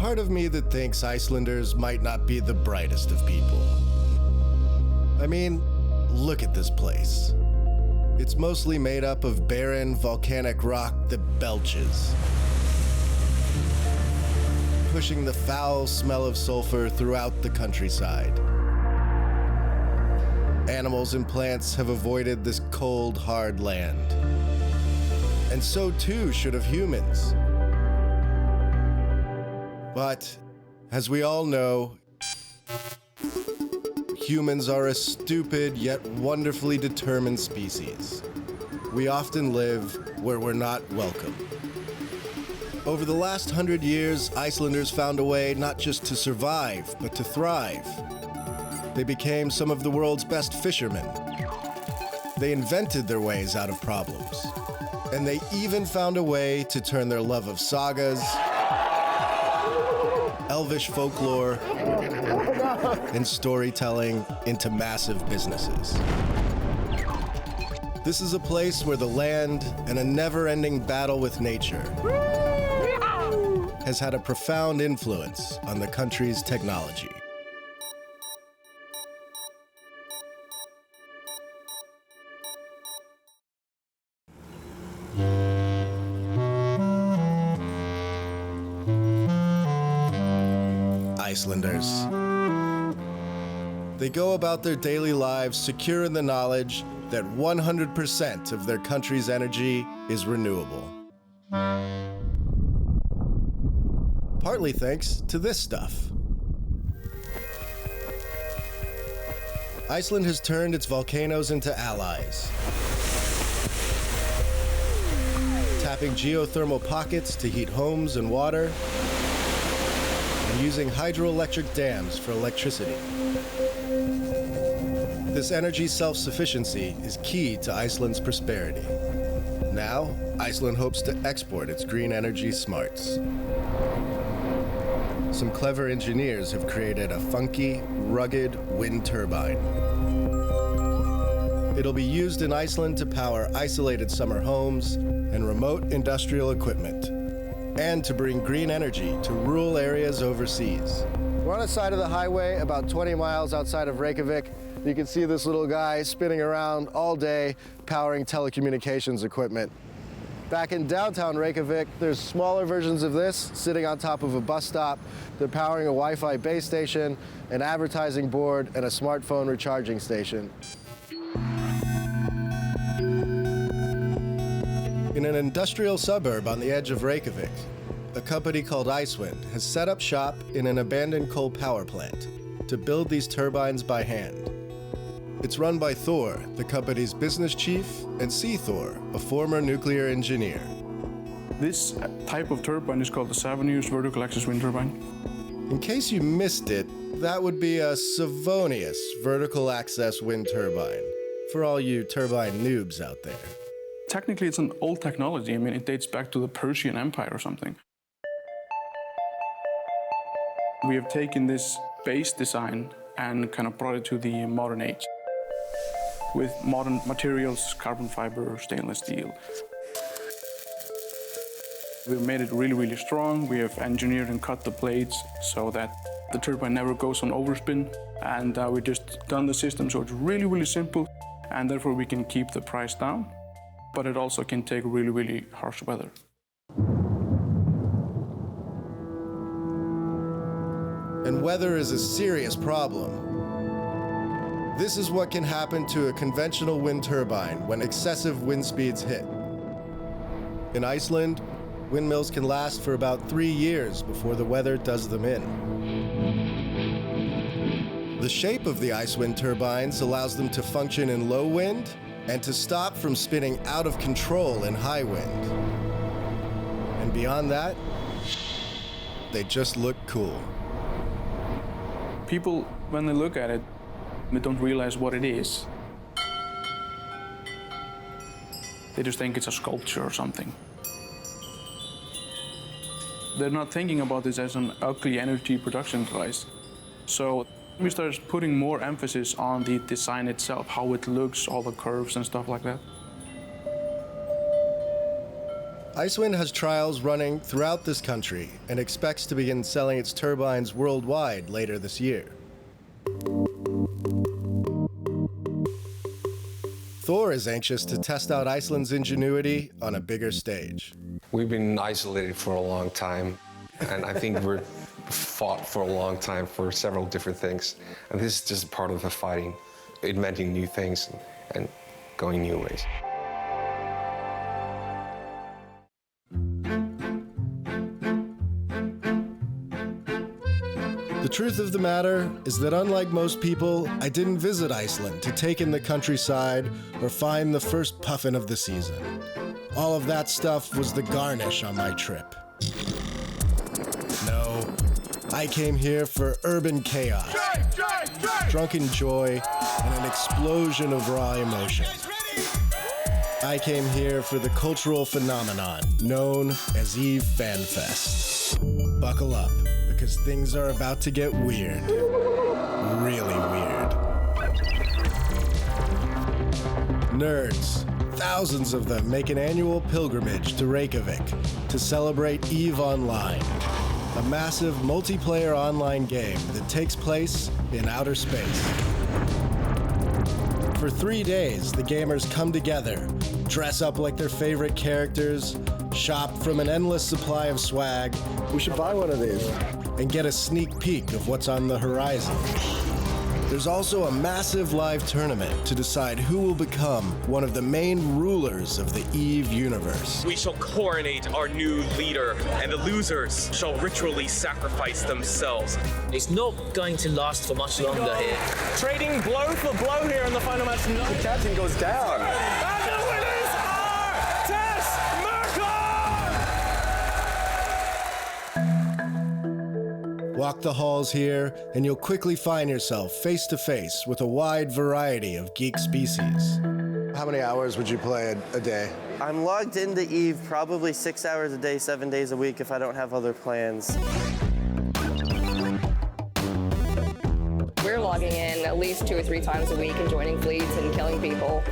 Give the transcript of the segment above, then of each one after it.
part of me that thinks Icelanders might not be the brightest of people. I mean, look at this place. It's mostly made up of barren, volcanic rock that belches, pushing the foul smell of sulfur throughout the countryside. Animals and plants have avoided this cold, hard land. And so too should have humans. But, as we all know, humans are a stupid yet wonderfully determined species. We often live where we're not welcome. Over the last 100 years, Icelanders found a way not just to survive, but to thrive. They became some of the world's best fishermen. They invented their ways out of problems. And they even found a way to turn their love of sagas, elvish folklore, and storytelling into massive businesses. This is a place where the land and a never-ending battle with nature has had a profound influence on the country's technology. Icelanders. They go about their daily lives secure in the knowledge that 100% of their country's energy is renewable. Partly thanks to this stuff. Iceland has turned its volcanoes into allies, tapping geothermal pockets to heat homes and water, and using hydroelectric dams for electricity. This energy self-sufficiency is key to Iceland's prosperity. Now, Iceland hopes to export its green energy smarts. Some clever engineers have created a funky, rugged wind turbine. It'll be used in Iceland to power isolated summer homes and remote industrial equipment, and to bring green energy to rural areas overseas. We're on the side of the highway about 20 miles outside of Reykjavik. You can see this little guy spinning around all day, powering telecommunications equipment. Back in downtown Reykjavik, there's smaller versions of this sitting on top of a bus stop. They're powering a Wi-Fi base station, an advertising board, and a smartphone recharging station. In an industrial suburb on the edge of Reykjavik, a company called IceWind has set up shop in an abandoned coal power plant to build these turbines by hand. It's run by Thor, the company's business chief, and Thor, a former nuclear engineer. This type of turbine is called the 7-use vertical axis wind turbine. In case you missed it, that would be a Savonius vertical axis wind turbine, for all you turbine noobs out there. Technically, it's an old technology. I mean, it dates back to the Persian Empire or something. We have taken this base design and kind of brought it to the modern age with modern materials, carbon fiber, stainless steel. We've made it really, really strong. We have engineered and cut the blades so that the turbine never goes on overspin. And we've just done the system so it's really, really simple, and therefore we can keep the price down, but it also can take really, really harsh weather. And weather is a serious problem. This is what can happen to a conventional wind turbine when excessive wind speeds hit. In Iceland, windmills can last for about 3 years before the weather does them in. The shape of the IceWind turbines allows them to function in low wind and to stop from spinning out of control in high wind. And beyond that, they just look cool. People, when they look at it, they don't realize what it is. They just think it's a sculpture or something. They're not thinking about this as an ugly energy production device. So we started putting more emphasis on the design itself, how it looks, all the curves and stuff like that. IceWind has trials running throughout this country and expects to begin selling its turbines worldwide later this year. Thor is anxious to test out Iceland's ingenuity on a bigger stage. We've been isolated for a long time, and I think we're fought for a long time for several different things. And this is just part of the fighting, inventing new things and going new ways. The truth of the matter is that unlike most people, I didn't visit Iceland to take in the countryside or find the first puffin of the season. All of that stuff was the garnish on my trip. No, I came here for urban chaos, drunken joy, and an explosion of raw emotion. I came here for the cultural phenomenon known as Eve Fan Fest. Buckle up, because things are about to get weird. Really weird. Nerds, thousands of them, make an annual pilgrimage to Reykjavik to celebrate EVE Online, a massive multiplayer online game that takes place in outer space. For 3 days, the gamers come together, dress up like their favorite characters, shop from an endless supply of swag. We should buy one of these. And get a sneak peek of what's on the horizon. There's also a massive live tournament to decide who will become one of the main rulers of the EVE universe. We shall coronate our new leader, and the losers shall ritually sacrifice themselves. It's not going to last for much longer here. Trading blow for blow here in the final match. The captain goes down. And the winners are Tess Merkel! Walk the halls here, and you'll quickly find yourself face to face with a wide variety of geek species. How many hours would you play a day? I'm logged into EVE probably 6 hours a day, 7 days a week if I don't have other plans. We're logging in at least 2 or 3 times a week and joining fleets and killing people.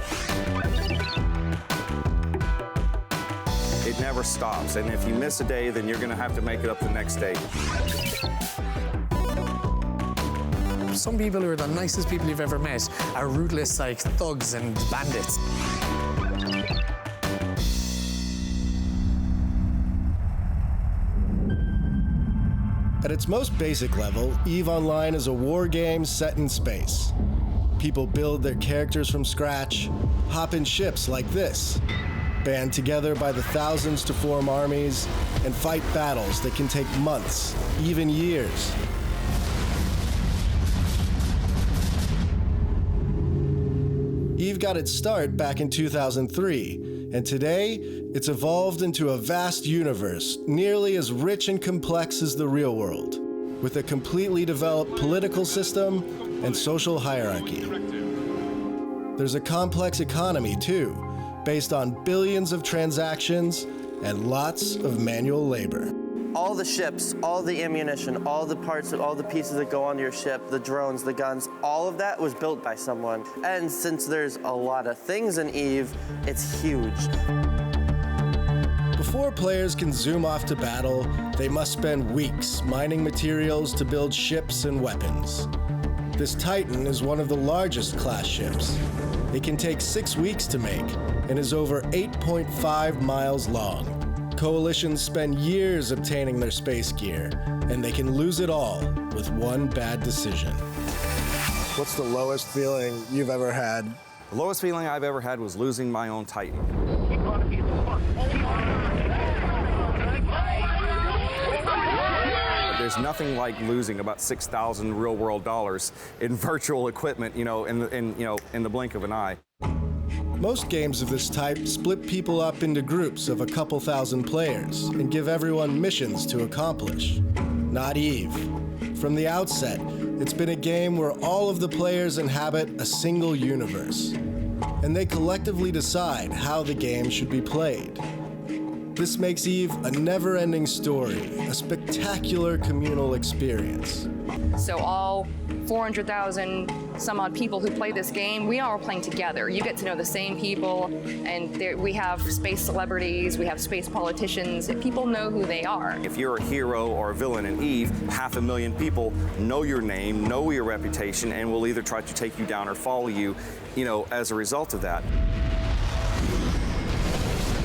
It never stops, and if you miss a day, then you're gonna have to make it up the next day. Some people who are the nicest people you've ever met are ruthless like thugs and bandits. At its most basic level, EVE Online is a war game set in space. People build their characters from scratch, hop in ships like this, band together by the thousands to form armies, and fight battles that can take months, even years. EVE got its start back in 2003, and today it's evolved into a vast universe nearly as rich and complex as the real world, with a completely developed political system and social hierarchy. There's a complex economy too, based on billions of transactions and lots of manual labor. All the ships, all the ammunition, all the parts, all the pieces that go onto your ship, the drones, the guns, all of that was built by someone. And since there's a lot of things in EVE, it's huge. Before players can zoom off to battle, they must spend weeks mining materials to build ships and weapons. This Titan is one of the largest class ships. It can take 6 weeks to make and is over 8.5 miles long. Coalitions spend years obtaining their space gear, and they can lose it all with one bad decision. What's the lowest feeling you've ever had? The lowest feeling I've ever had was losing my own Titan. But there's nothing like losing about 6,000 real-world dollars in virtual equipment, in the blink of an eye. Most games of this type split people up into groups of a couple thousand players and give everyone missions to accomplish. Not EVE. From the outset, it's been a game where all of the players inhabit a single universe, and they collectively decide how the game should be played. This makes EVE a never-ending story, a spectacular communal experience. So all 400,000 some odd people who play this game, we are playing together. You get to know the same people, and we have space celebrities, we have space politicians. People know who they are. If you're a hero or a villain in EVE, 500,000 people know your name, know your reputation, and will either try to take you down or follow you, as a result of that.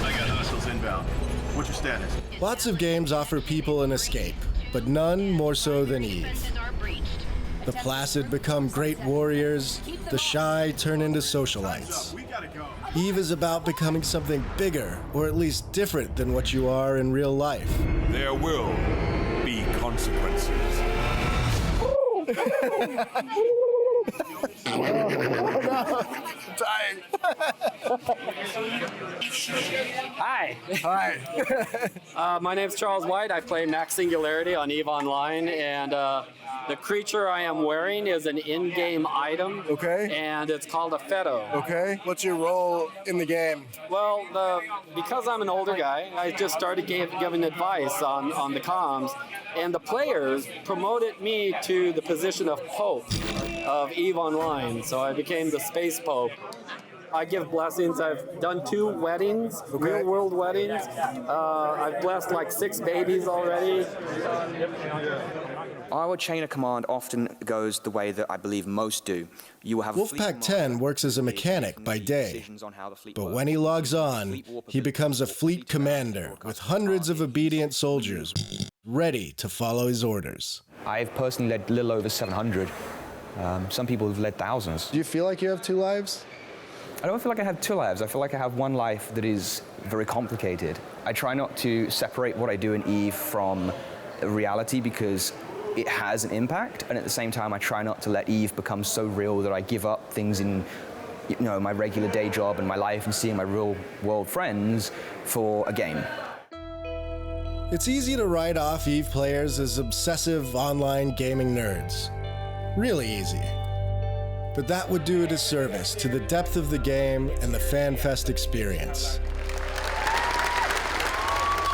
I got hostiles inbound. What's your status? Lots of games offer people an escape, but none more so than EVE. The placid become great warriors, the shy turn into socialites. EVE is about becoming something bigger, or at least different than what you are in real life. There will be consequences. Dying. Hi. Hi. My name's Charles White. I play Max Singularity on EVE Online, and the creature I am wearing is an in-game item. Okay. And it's called a Feto. Okay. What's your role in the game? Well, because I'm an older guy, I just started giving advice on the comms, and the players promoted me to the position of Pope of EVE Online, so I became the Space Pope. I give blessings. I've done 2 weddings, real world weddings. I've blessed like 6 babies already. Our chain of command often goes the way that I believe most do. You will have Wolfpack 10 works as a mechanic by day, but when he logs on, he becomes a fleet commander with hundreds of obedient soldiers ready to follow his orders. I've personally led a little over 700. Some people have led thousands. Do you feel like you have 2 lives? I don't feel like I have 2 lives. I feel like I have one life that is very complicated. I try not to separate what I do in EVE from reality because it has an impact, and at the same time I try not to let EVE become so real that I give up things in my regular day job and my life and seeing my real world friends for a game. It's easy to write off EVE players as obsessive online gaming nerds. Really easy. But that would do a disservice to the depth of the game and the FanFest experience.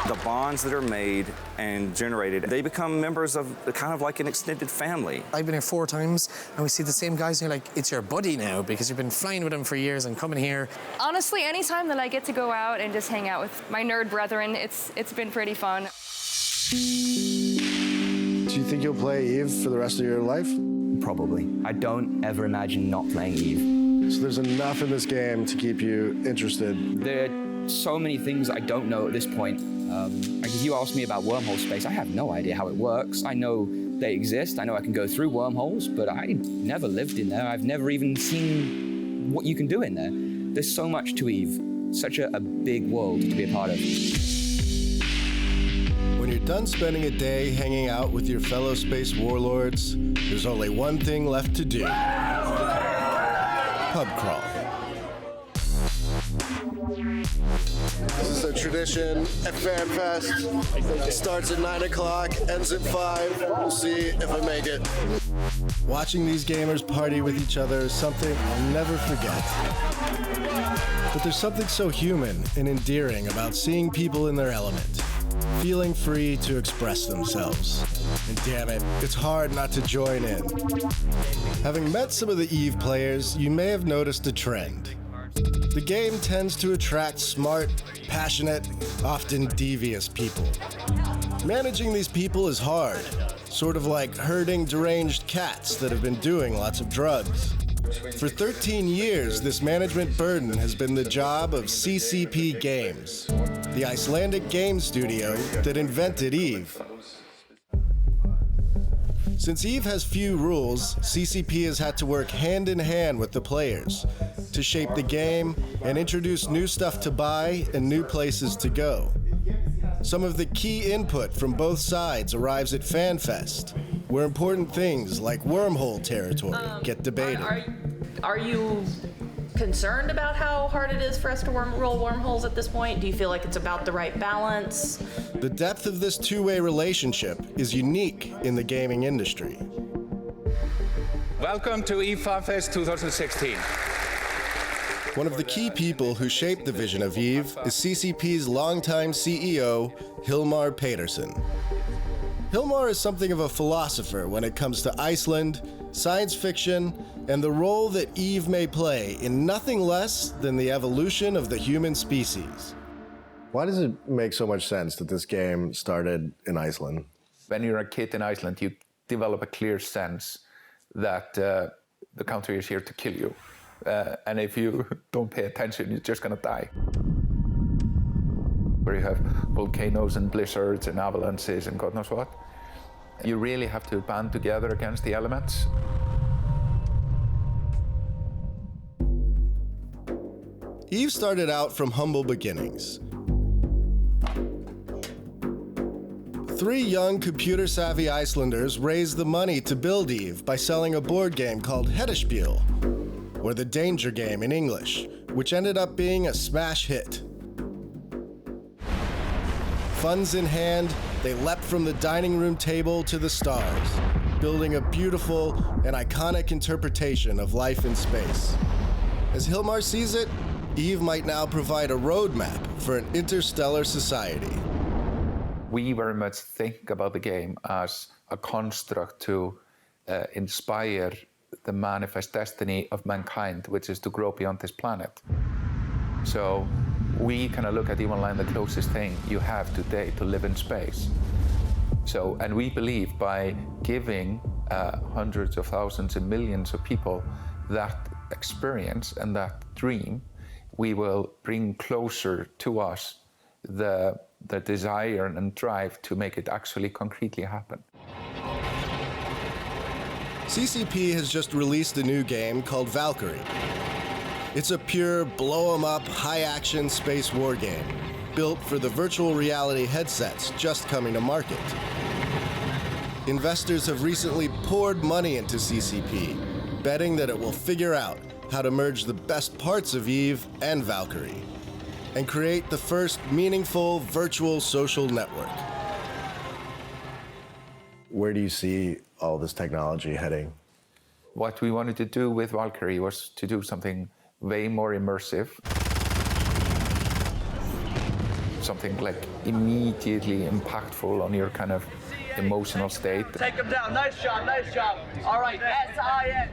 The bonds that are made and generated, they become members of kind of like an extended family. I've been here 4 times, and we see the same guys, and you're like, it's your buddy now, because you've been flying with him for years and coming here. Honestly, anytime that I get to go out and just hang out with my nerd brethren, it's been pretty fun. Do you think you'll play EVE for the rest of your life? Probably. I don't ever imagine not playing EVE. So there's enough in this game to keep you interested? There are so many things I don't know at this point. Like if you ask me about wormhole space, I have no idea how it works. I know they exist, I know I can go through wormholes, but I never lived in there. I've never even seen what you can do in there. There's so much to EVE, such a big world to be a part of. When you're done spending a day hanging out with your fellow space warlords, there's only one thing left to do. Pub crawl. This is a tradition at FanFest. It starts at 9 o'clock, ends at 5. We'll see if I make it. Watching these gamers party with each other is something I'll never forget. But there's something so human and endearing about seeing people in their element, feeling free to express themselves. And damn it, it's hard not to join in. Having met some of the EVE players, you may have noticed a trend. The game tends to attract smart, passionate, often devious people. Managing these people is hard, sort of like herding deranged cats that have been doing lots of drugs. For 13 years, this management burden has been the job of CCP Games, the Icelandic game studio that invented EVE. Since EVE has few rules, CCP has had to work hand in hand with the players to shape the game and introduce new stuff to buy and new places to go. Some of the key input from both sides arrives at FanFest, where important things like wormhole territory get debated. Are you concerned about how hard it is for us to roll wormholes at this point? Do you feel like it's about the right balance? The depth of this two-way relationship is unique in the gaming industry. Welcome to EVE FanFest 2016. One of the key people who shaped the vision of EVE is CCP's longtime CEO, Hilmar Petersen. Hilmar is something of a philosopher when it comes to Iceland, science fiction, and the role that Eve may play in nothing less than the evolution of the human species. Why does it make so much sense that this game started in Iceland? When you're a kid in Iceland, you develop a clear sense that the country is here to kill you. And if you don't pay attention, you're just gonna die. Where you have volcanoes and blizzards and avalanches and God knows what. You really have to band together against the elements. Eve started out from humble beginnings. 3 young computer-savvy Icelanders raised the money to build Eve by selling a board game called Heddaspiel, or the Danger Game in English, which ended up being a smash hit. Funds in hand, they leapt from the dining room table to the stars, building a beautiful and iconic interpretation of life in space. As Hilmar sees it, Eve might now provide a roadmap for an interstellar society. We very much think about the game as a construct to inspire the manifest destiny of mankind, which is to grow beyond this planet. So we kind of look at EVE Online, the closest thing you have today to live in space. So, and we believe by giving hundreds of thousands and millions of people that experience and that dream, we will bring closer to us the desire and drive to make it actually concretely happen. CCP has just released a new game called Valkyrie. It's a pure blow-em-up, high-action space war game, built for the virtual reality headsets just coming to market. Investors have recently poured money into CCP, betting that it will figure out how to merge the best parts of Eve and Valkyrie, and create the first meaningful virtual social network. Where do you see all this technology heading? What we wanted to do with Valkyrie was to do something way more immersive. Something like immediately impactful on your kind of emotional state. Take him down. Nice job, nice job. All right, S-I-N.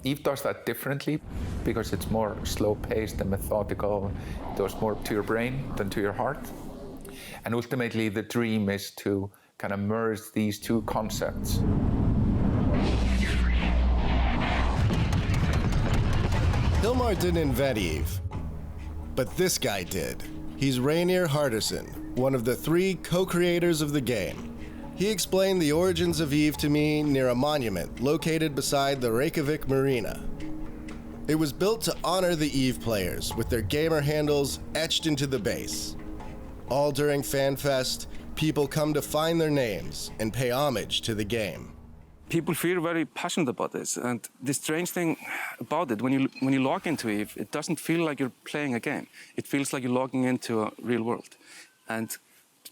Eve does that differently because it's more slow-paced and methodical. It goes more to your brain than to your heart. And ultimately, the dream is to kind of merge these two concepts. Hilmar didn't invent Eve, but this guy did. He's Rainier Harderson, one of the 3 co-creators of the game. He explained the origins of Eve to me near a monument located beside the Reykjavik Marina. It was built to honor the Eve players with their gamer handles etched into the base. All during FanFest, people come to find their names and pay homage to the game. People feel very passionate about this, and the strange thing about it, when you log into Eve, it doesn't feel like you're playing a game. It feels like you're logging into a real world, and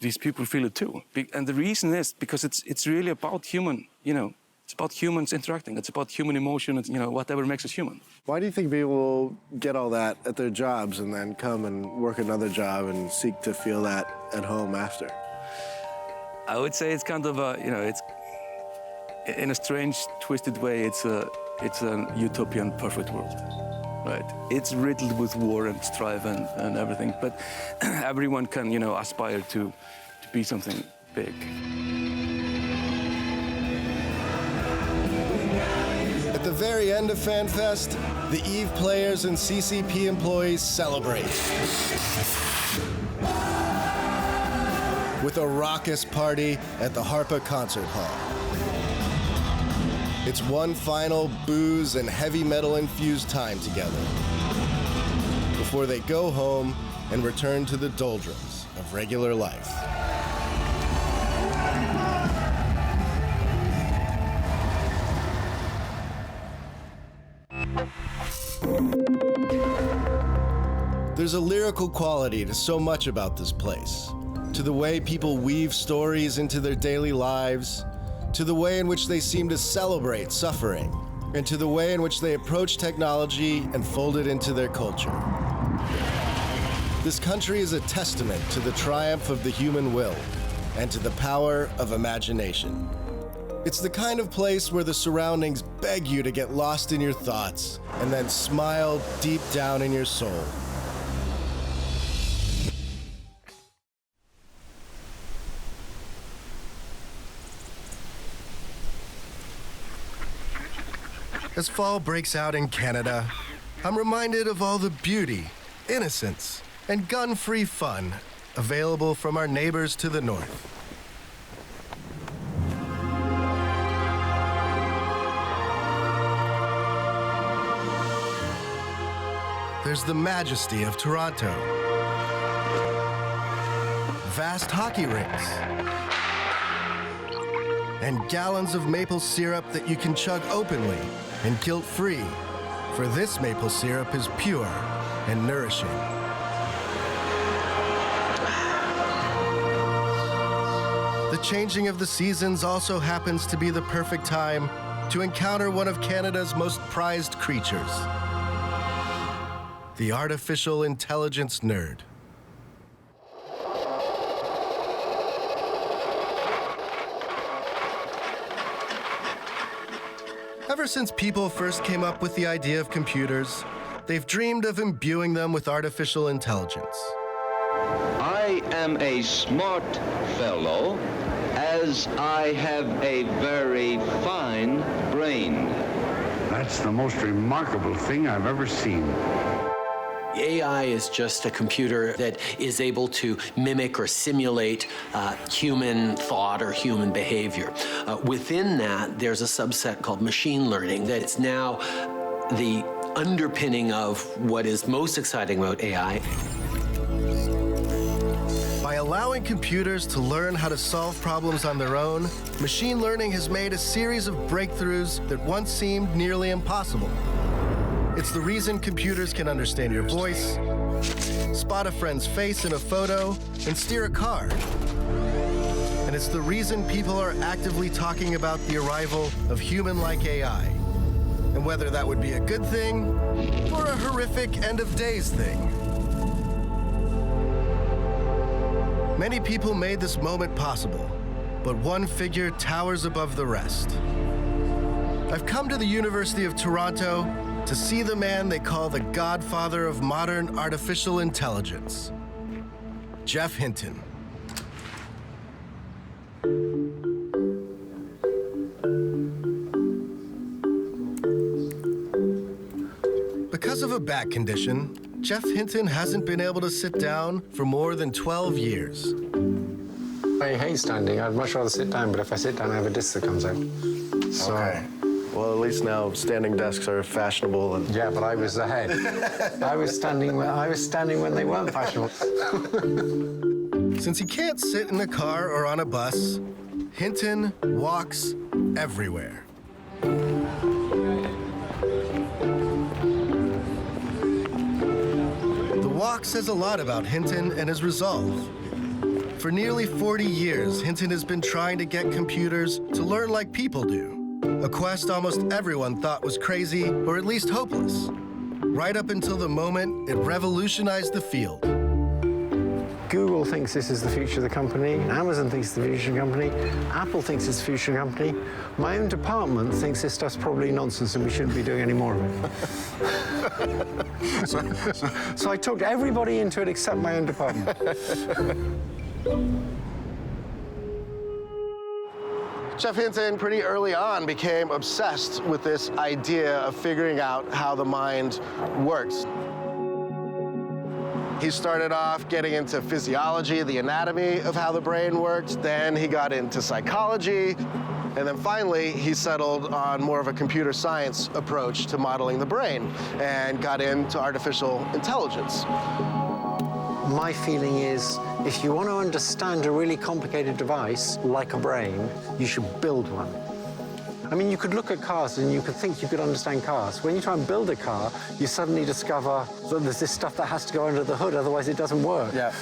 these people feel it too. And the reason is because it's really about human, it's about humans interacting. It's about human emotion, and whatever makes us human. Why do you think people get all that at their jobs and then come and work another job and seek to feel that at home after? I would say it's kind of it's in a strange, twisted way, it's an utopian, perfect world, right? It's riddled with war and strife and everything, but everyone can, aspire to be something big. At the very end of FanFest, the Eve players and CCP employees celebrate with a raucous party at the Harpa Concert Hall. It's one final booze and heavy metal infused time together before they go home and return to the doldrums of regular life. There's a lyrical quality to so much about this place, to the way people weave stories into their daily lives, to the way in which they seem to celebrate suffering, and to the way in which they approach technology and fold it into their culture. This country is a testament to the triumph of the human will and to the power of imagination. It's the kind of place where the surroundings beg you to get lost in your thoughts and then smile deep down in your soul. As fall breaks out in Canada, I'm reminded of all the beauty, innocence, and gun-free fun available from our neighbors to the north. There's the majesty of Toronto, vast hockey rinks, and gallons of maple syrup that you can chug openly and guilt-free, for this maple syrup is pure and nourishing. The changing of the seasons also happens to be the perfect time to encounter one of Canada's most prized creatures, the artificial intelligence nerd. Ever since people first came up with the idea of computers, they've dreamed of imbuing them with artificial intelligence. I am a smart fellow, as I have a very fine brain. That's the most remarkable thing I've ever seen. AI is just a computer that is able to mimic or simulate human thought or human behavior. Within that, there's a subset called machine learning that's now the underpinning of what is most exciting about AI. By allowing computers to learn how to solve problems on their own, machine learning has made a series of breakthroughs that once seemed nearly impossible. It's the reason computers can understand your voice, spot a friend's face in a photo, and steer a car. And it's the reason people are actively talking about the arrival of human-like AI, and whether that would be a good thing or a horrific end-of-days thing. Many people made this moment possible, but one figure towers above the rest. I've come to the University of Toronto to see the man they call the godfather of modern artificial intelligence, Geoff Hinton. Because of a back condition, Geoff Hinton hasn't been able to sit down for more than 12 years. I hate standing. I'd much rather sit down, but if I sit down, I have a disc that comes out. So, okay. Well, at least now standing desks are fashionable. And yeah, but I was ahead. I was standing when they weren't fashionable. Since he can't sit in a car or on a bus, Hinton walks everywhere. The walk says a lot about Hinton and his resolve. For nearly 40 years, Hinton has been trying to get computers to learn like people do. A quest almost everyone thought was crazy, or at least hopeless, right up until the moment it revolutionized the field. Google thinks this is the future of the company. Amazon thinks it's the future of the company. Apple thinks it's the future of the company. My own department thinks this stuff's probably nonsense and we shouldn't be doing any more of it. So I talked everybody into it except my own department. Geoff Hinton, pretty early on, became obsessed with this idea of figuring out how the mind works. He started off getting into physiology, the anatomy of how the brain worked. Then he got into psychology. And then finally, he settled on more of a computer science approach to modeling the brain and got into artificial intelligence. My feeling is, if you want to understand a really complicated device, like a brain, you should build one. I mean, you could look at cars and you could think you could understand cars. When you try and build a car, you suddenly discover that there's this stuff that has to go under the hood, otherwise it doesn't work. Yeah.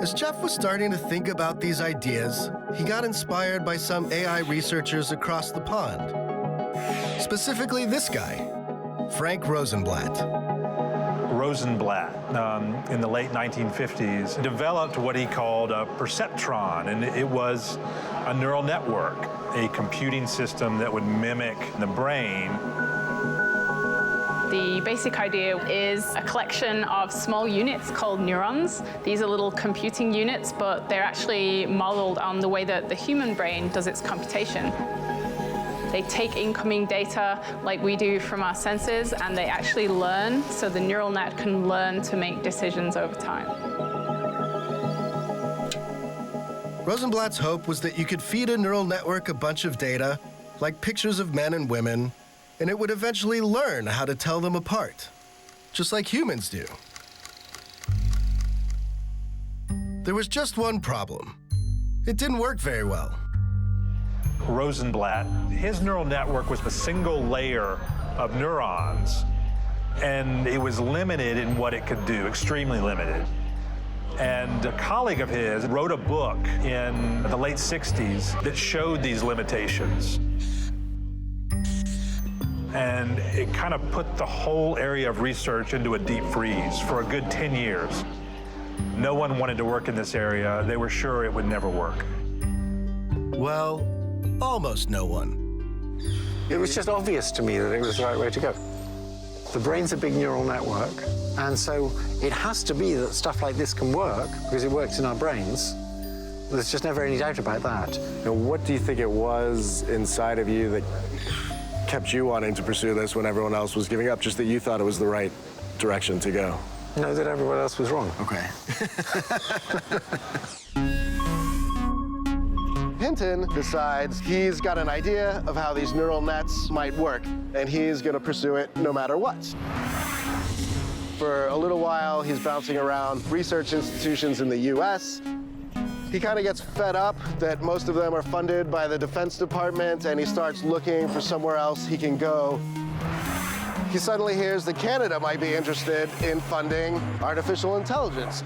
As Geoff was starting to think about these ideas, he got inspired by some AI researchers across the pond. Specifically this guy, Frank Rosenblatt. Rosenblatt, in the late 1950s, developed what he called a perceptron, and it was a neural network, a computing system that would mimic the brain. The basic idea is a collection of small units called neurons. These are little computing units, but they're actually modeled on the way that the human brain does its computation. They take incoming data like we do from our senses, and they actually learn, so the neural net can learn to make decisions over time. Rosenblatt's hope was that you could feed a neural network a bunch of data, like pictures of men and women, and it would eventually learn how to tell them apart, just like humans do. There was just one problem. It didn't work very well. Rosenblatt, his neural network was a single layer of neurons, and it was limited in what it could do, extremely limited. And a colleague of his wrote a book in the late 60s that showed these limitations. And it kind of put the whole area of research into a deep freeze for a good 10 years. No one wanted to work in this area. They were sure it would never work. Well, almost no one. It was just obvious to me that it was the right way to go. The brain's a big neural network, and so it has to be that stuff like this can work because it works in our brains. There's just never any doubt about that. Now, what do you think it was inside of you that kept you wanting to pursue this when everyone else was giving up, just that you thought it was the right direction to go? No, that everyone else was wrong. Okay. Hinton decides he's got an idea of how these neural nets might work, and he's going to pursue it no matter what. For a little while, he's bouncing around research institutions in the US. He kind of gets fed up that most of them are funded by the Defense Department, and he starts looking for somewhere else he can go. He suddenly hears that Canada might be interested in funding artificial intelligence.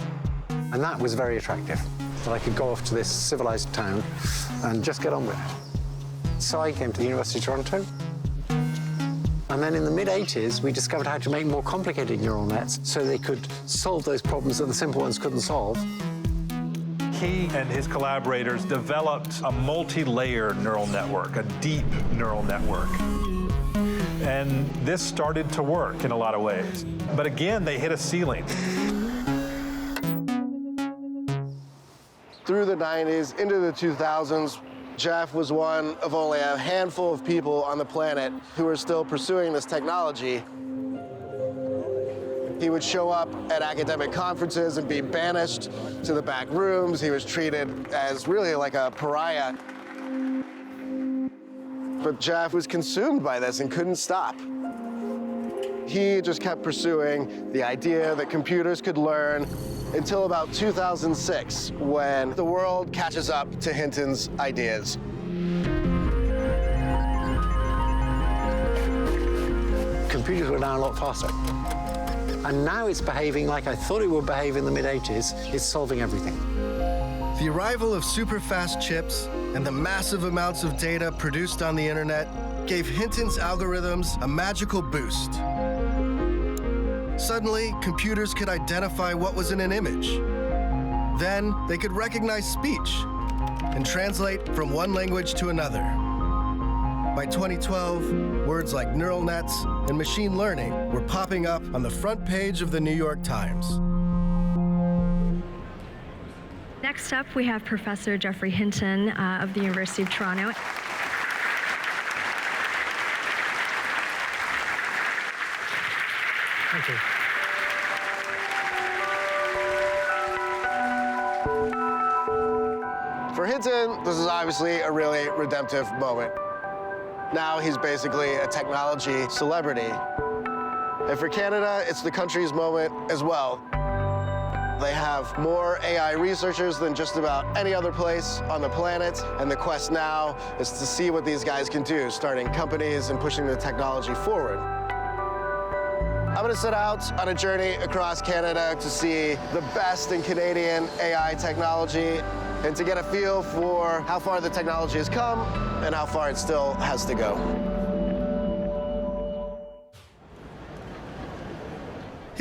And that was very attractive, that I could go off to this civilized town and just get on with it. So I came to the University of Toronto. And then in the mid-80s, we discovered how to make more complicated neural nets so they could solve those problems that the simple ones couldn't solve. He and his collaborators developed a multi-layered neural network, a deep neural network. And this started to work in a lot of ways. But again, they hit a ceiling. Through the 90s, into the 2000s, Jeff was one of only a handful of people on the planet who were still pursuing this technology. He would show up at academic conferences and be banished to the back rooms. He was treated as really like a pariah. But Jeff was consumed by this and couldn't stop. He just kept pursuing the idea that computers could learn until about 2006, when the world catches up to Hinton's ideas. Computers were now a lot faster. And now it's behaving like I thought it would behave in the mid-80s. It's solving everything. The arrival of super-fast chips and the massive amounts of data produced on the internet gave Hinton's algorithms a magical boost. Suddenly, computers could identify what was in an image. Then, they could recognize speech and translate from one language to another. By 2012, words like neural nets and machine learning were popping up on the front page of the New York Times. Next up, we have Professor Geoffrey Hinton of the University of Toronto. Thank you. For Hinton, this is obviously a really redemptive moment. Now he's basically a technology celebrity. And for Canada, it's the country's moment as well. They have more AI researchers than just about any other place on the planet, and the quest now is to see what these guys can do, starting companies and pushing the technology forward. I'm gonna set out on a journey across Canada to see the best in Canadian AI technology and to get a feel for how far the technology has come and how far it still has to go.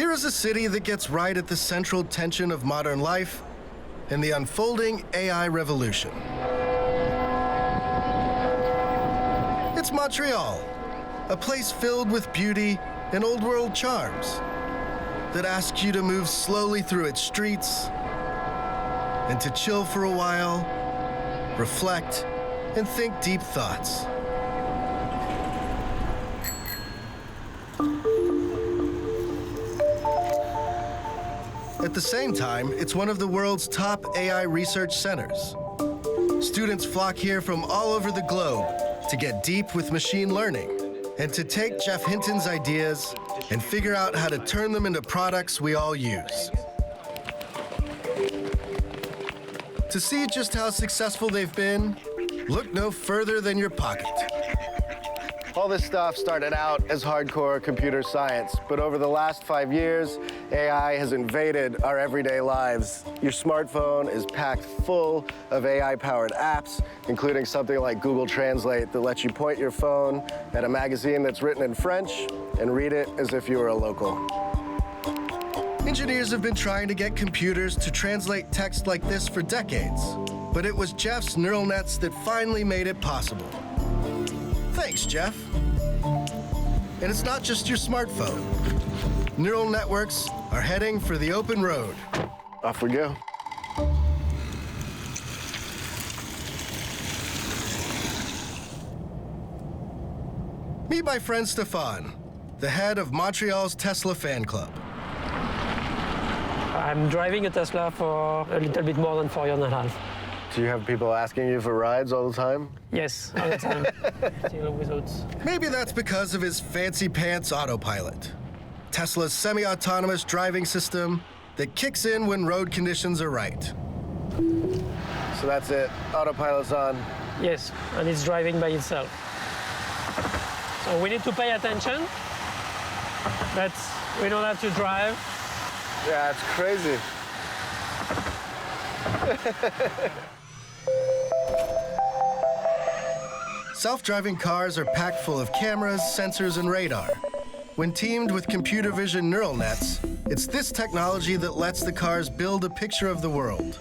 Here is a city that gets right at the central tension of modern life and the unfolding AI revolution. It's Montreal, a place filled with beauty and old world charms that asks you to move slowly through its streets and to chill for a while, reflect, and think deep thoughts. At the same time, it's one of the world's top AI research centers. Students flock here from all over the globe to get deep with machine learning and to take Jeff Hinton's ideas and figure out how to turn them into products we all use. To see just how successful they've been, look no further than your pocket. All this stuff started out as hardcore computer science, but over the last 5 years, AI has invaded our everyday lives. Your smartphone is packed full of AI-powered apps, including something like Google Translate that lets you point your phone at a magazine that's written in French and read it as if you were a local. Engineers have been trying to get computers to translate text like this for decades, but it was Jeff's neural nets that finally made it possible. Thanks, Jeff. And it's not just your smartphone. Neural networks are heading for the open road. Off we go. Meet my friend Stefan, the head of Montreal's Tesla fan club. I'm driving a Tesla for a little bit more than 4 years and a half. Do you have people asking you for rides all the time? Yes, all the time. Still without. Maybe that's because of his fancy pants autopilot, Tesla's semi-autonomous driving system that kicks in when road conditions are right. So that's it, autopilot's on. Yes, and it's driving by itself. So we need to pay attention, but we don't have to drive. Yeah, it's crazy. Self-driving cars are packed full of cameras, sensors, and radar. When teamed with computer vision neural nets, it's this technology that lets the cars build a picture of the world.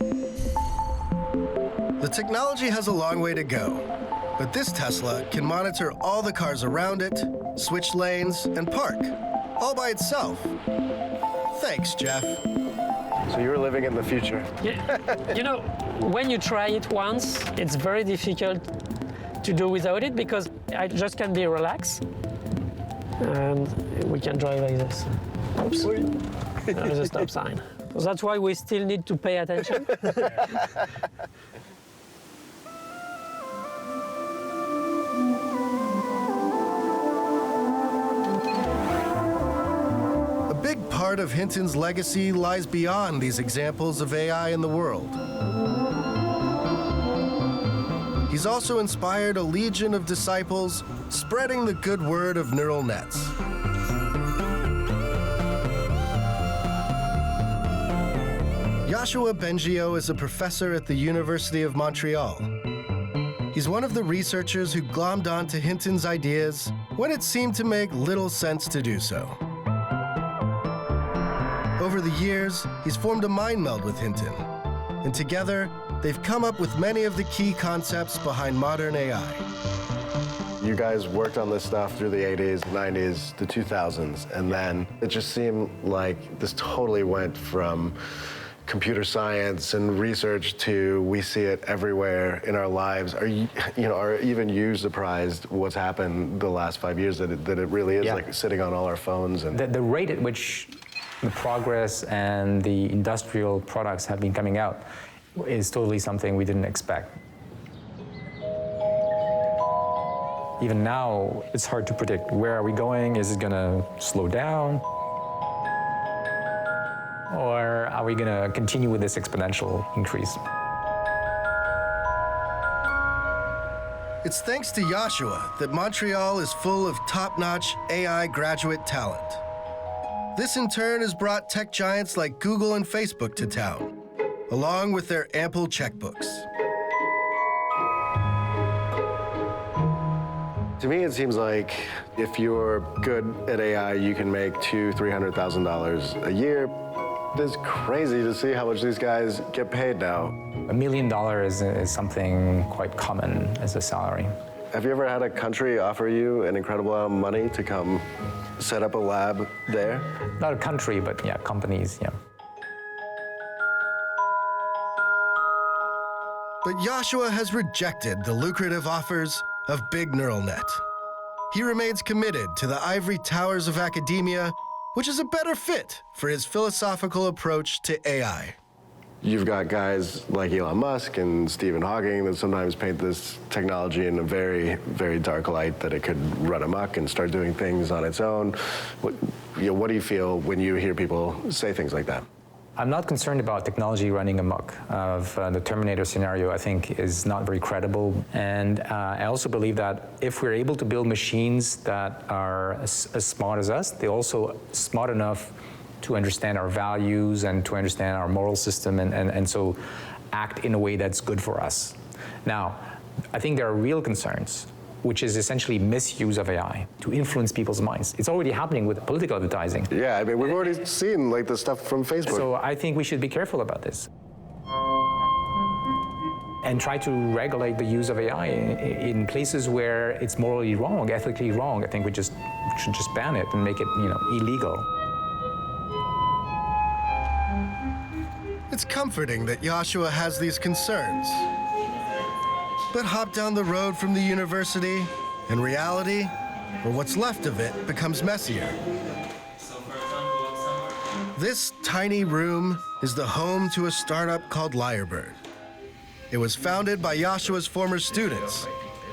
The technology has a long way to go, but this Tesla can monitor all the cars around it, switch lanes, and park, all by itself. Thanks, Jeff. So you were living in the future. Yeah. You know, when you try it once, it's very difficult to do without it because I just can be relaxed and we can drive like this. Oops. There's a stop sign. So that's why we still need to pay attention. A big part of Hinton's legacy lies beyond these examples of AI in the world. He's also inspired a legion of disciples spreading the good word of neural nets. Yoshua Bengio is a professor at the University of Montreal. He's one of the researchers who glommed onto Hinton's ideas when it seemed to make little sense to do so. Over the years, he's formed a mind meld with Hinton, and together, they've come up with many of the key concepts behind modern AI. You guys worked on this stuff through the 80s, 90s, the 2000s, and then it just seemed like this totally went from computer science and research to we see it everywhere in our lives. Are even you surprised what's happened the last 5 years that it really is like sitting on all our phones? And the rate at which the progress and the industrial products have been coming out is totally something we didn't expect. Even now, it's hard to predict. Where are we going? Is it going to slow down? Or are we going to continue with this exponential increase? It's thanks to Yoshua that Montreal is full of top-notch AI graduate talent. This in turn has brought tech giants like Google and Facebook to town, along with their ample checkbooks. To me, it seems like if you're good at AI, you can make $200,000–300,000 a year. It's crazy to see how much these guys get paid now. $1 million is something quite common as a salary. Have you ever had a country offer you an incredible amount of money to come set up a lab there? Not a country, but yeah, companies, yeah. But Joshua has rejected the lucrative offers of big neural net. He remains committed to the ivory towers of academia, which is a better fit for his philosophical approach to AI. You've got guys like Elon Musk and Stephen Hawking that sometimes paint this technology in a very, very dark light, that it could run amok and start doing things on its own. What do you feel when you hear people say things like that? I'm not concerned about technology running amok. The Terminator scenario, I think, is not very credible. And I also believe that if we're able to build machines that are as smart as us, they're also smart enough to understand our values and to understand our moral system and so act in a way that's good for us. Now, I think there are real concerns, which is essentially misuse of AI to influence people's minds. It's already happening with political advertising. Yeah, I mean, we've already seen like the stuff from Facebook. So I think we should be careful about this and try to regulate the use of AI in places where it's morally wrong, ethically wrong. I think we should just ban it and make it, illegal. It's comforting that Joshua has these concerns. But hop down the road from the university, and reality, or what's left of it, becomes messier. This tiny room is the home to a startup called Lyrebird. It was founded by Joshua's former students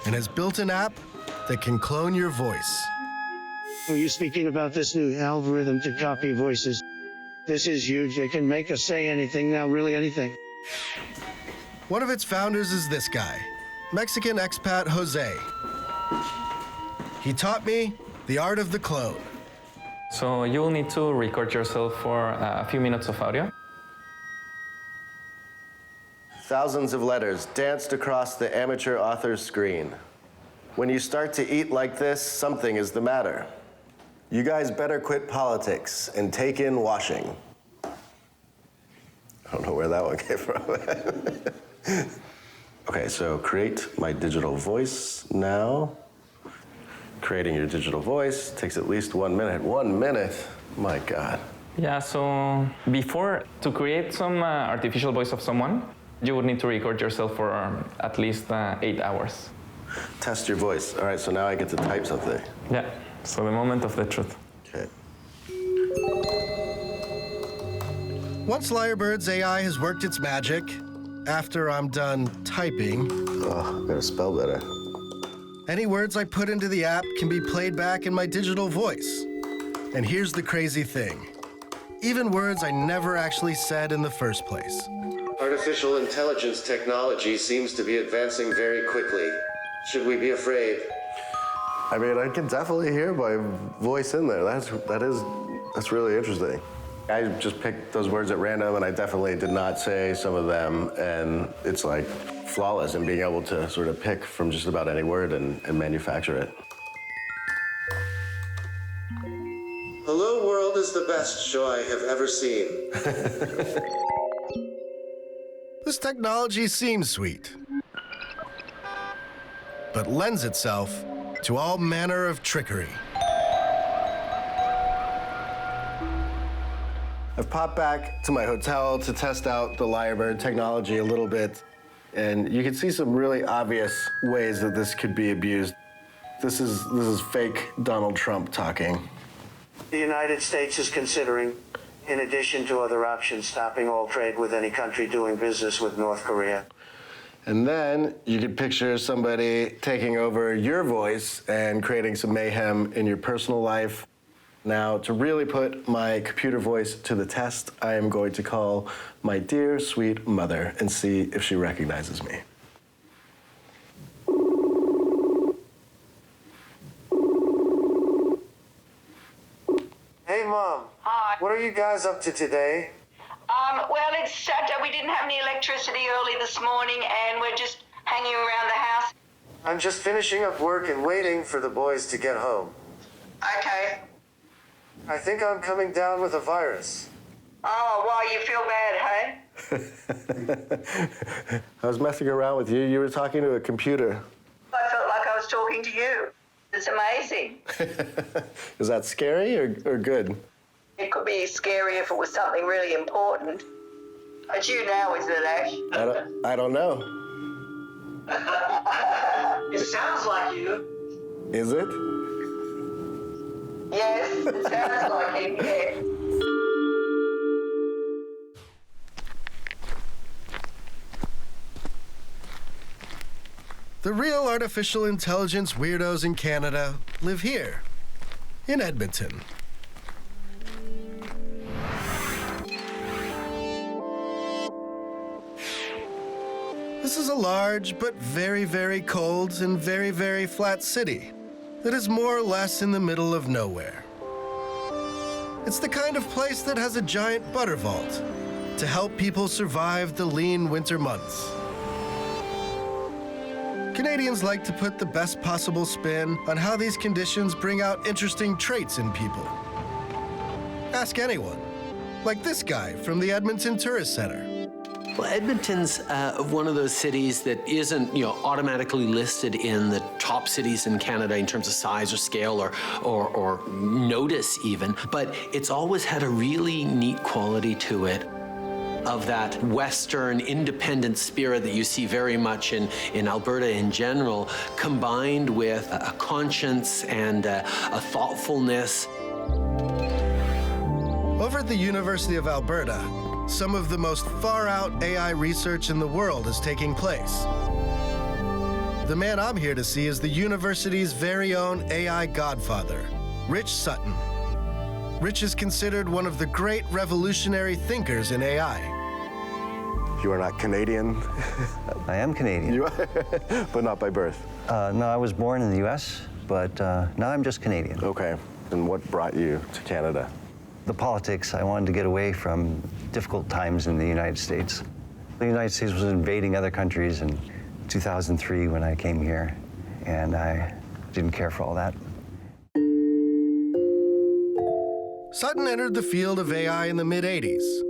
and has built an app that can clone your voice. Are you speaking about this new algorithm to copy voices? This is huge. It can make us say anything now, really anything. One of its founders is this guy, Mexican expat Jose. He taught me the art of the clone. So you will need to record yourself for a few minutes of audio. Thousands of letters danced across the amateur author's screen. When you start to eat like this, something is the matter. You guys better quit politics and take in washing. I don't know where that one came from. Okay, so create my digital voice now. Creating your digital voice takes at least 1 minute. 1 minute? My God. Yeah, so before, to create some artificial voice of someone, you would need to record yourself for at least 8 hours. Test your voice. All right, so now I get to type something. Yeah, so the moment of the truth. Okay. Once Lyrebird's AI has worked its magic, after I'm done typing... Oh, I gotta spell better. Any words I put into the app can be played back in my digital voice. And here's the crazy thing. Even words I never actually said in the first place. Artificial intelligence technology seems to be advancing very quickly. Should we be afraid? I mean, I can definitely hear my voice in there. That's really interesting. I just picked those words at random, and I definitely did not say some of them, and it's like flawless in being able to sort of pick from just about any word and manufacture it. Hello World is the best show I have ever seen. This technology seems sweet, but lends itself to all manner of trickery. I've popped back to my hotel to test out the Lyrebird technology a little bit, and you can see some really obvious ways that this could be abused. This is fake Donald Trump talking. The United States is considering, in addition to other options, stopping all trade with any country doing business with North Korea. And then you could picture somebody taking over your voice and creating some mayhem in your personal life. Now, to really put my computer voice to the test, I am going to call my dear, sweet mother and see if she recognizes me. Hey, Mom. Hi. What are you guys up to today? Well, we didn't have any electricity early this morning, and we're just hanging around the house. I'm just finishing up work and waiting for the boys to get home. Okay. I think I'm coming down with a virus. Oh, well, you feel bad, hey? I was messing around with you. You were talking to a computer. I felt like I was talking to you. It's amazing. Is that scary or good? It could be scary if it was something really important. But you now, is it, Ash? I don't know. It sounds like you. Is it? Yes, it sounds like him, yeah. The real artificial intelligence weirdos in Canada live here, in Edmonton. This is a large but very, very cold and very, very flat city that is more or less in the middle of nowhere. It's the kind of place that has a giant butter vault to help people survive the lean winter months. Canadians like to put the best possible spin on how these conditions bring out interesting traits in people. Ask anyone, like this guy from the Edmonton Tourist Center. Well, Edmonton's one of those cities that isn't, automatically listed in the top cities in Canada in terms of size or scale or notice even, but it's always had a really neat quality to it of that Western independent spirit that you see very much in Alberta in general, combined with a conscience and a thoughtfulness. Over at the University of Alberta, some of the most far-out AI research in the world is taking place. The man I'm here to see is the university's very own AI godfather, Rich Sutton. Rich is considered one of the great revolutionary thinkers in AI. You are not Canadian? I am Canadian. You are, but not by birth? No, I was born in the U.S., but now I'm just Canadian. Okay, and what brought you to Canada? The politics. I wanted to get away from difficult times in the United States. The United States was invading other countries in 2003 when I came here, and I didn't care for all that. Sutton entered the field of AI in the mid-'80s,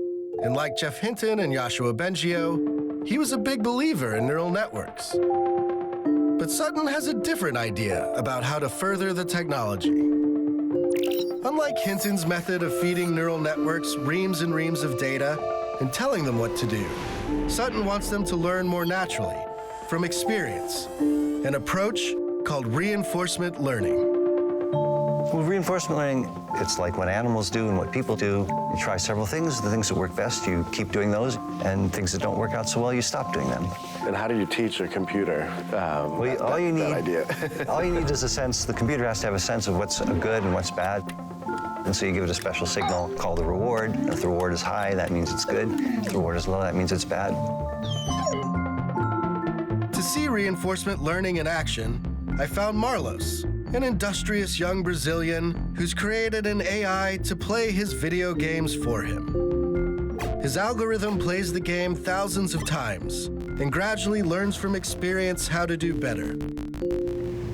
and like Jeff Hinton and Yoshua Bengio, he was a big believer in neural networks. But Sutton has a different idea about how to further the technology. Unlike Hinton's method of feeding neural networks reams and reams of data and telling them what to do, Sutton wants them to learn more naturally, from experience, an approach called reinforcement learning. Well, reinforcement learning, it's like what animals do and what people do. You try several things. The things that work best, you keep doing those, and things that don't work out so well, you stop doing them. And how do you teach a computer all you need is a sense. The computer has to have a sense of what's good and what's bad. And so you give it a special signal called the reward. If the reward is high, that means it's good. If the reward is low, that means it's bad. To see reinforcement learning in action, I found Marlos, an industrious young Brazilian who's created an AI to play his video games for him. His algorithm plays the game thousands of times and gradually learns from experience how to do better.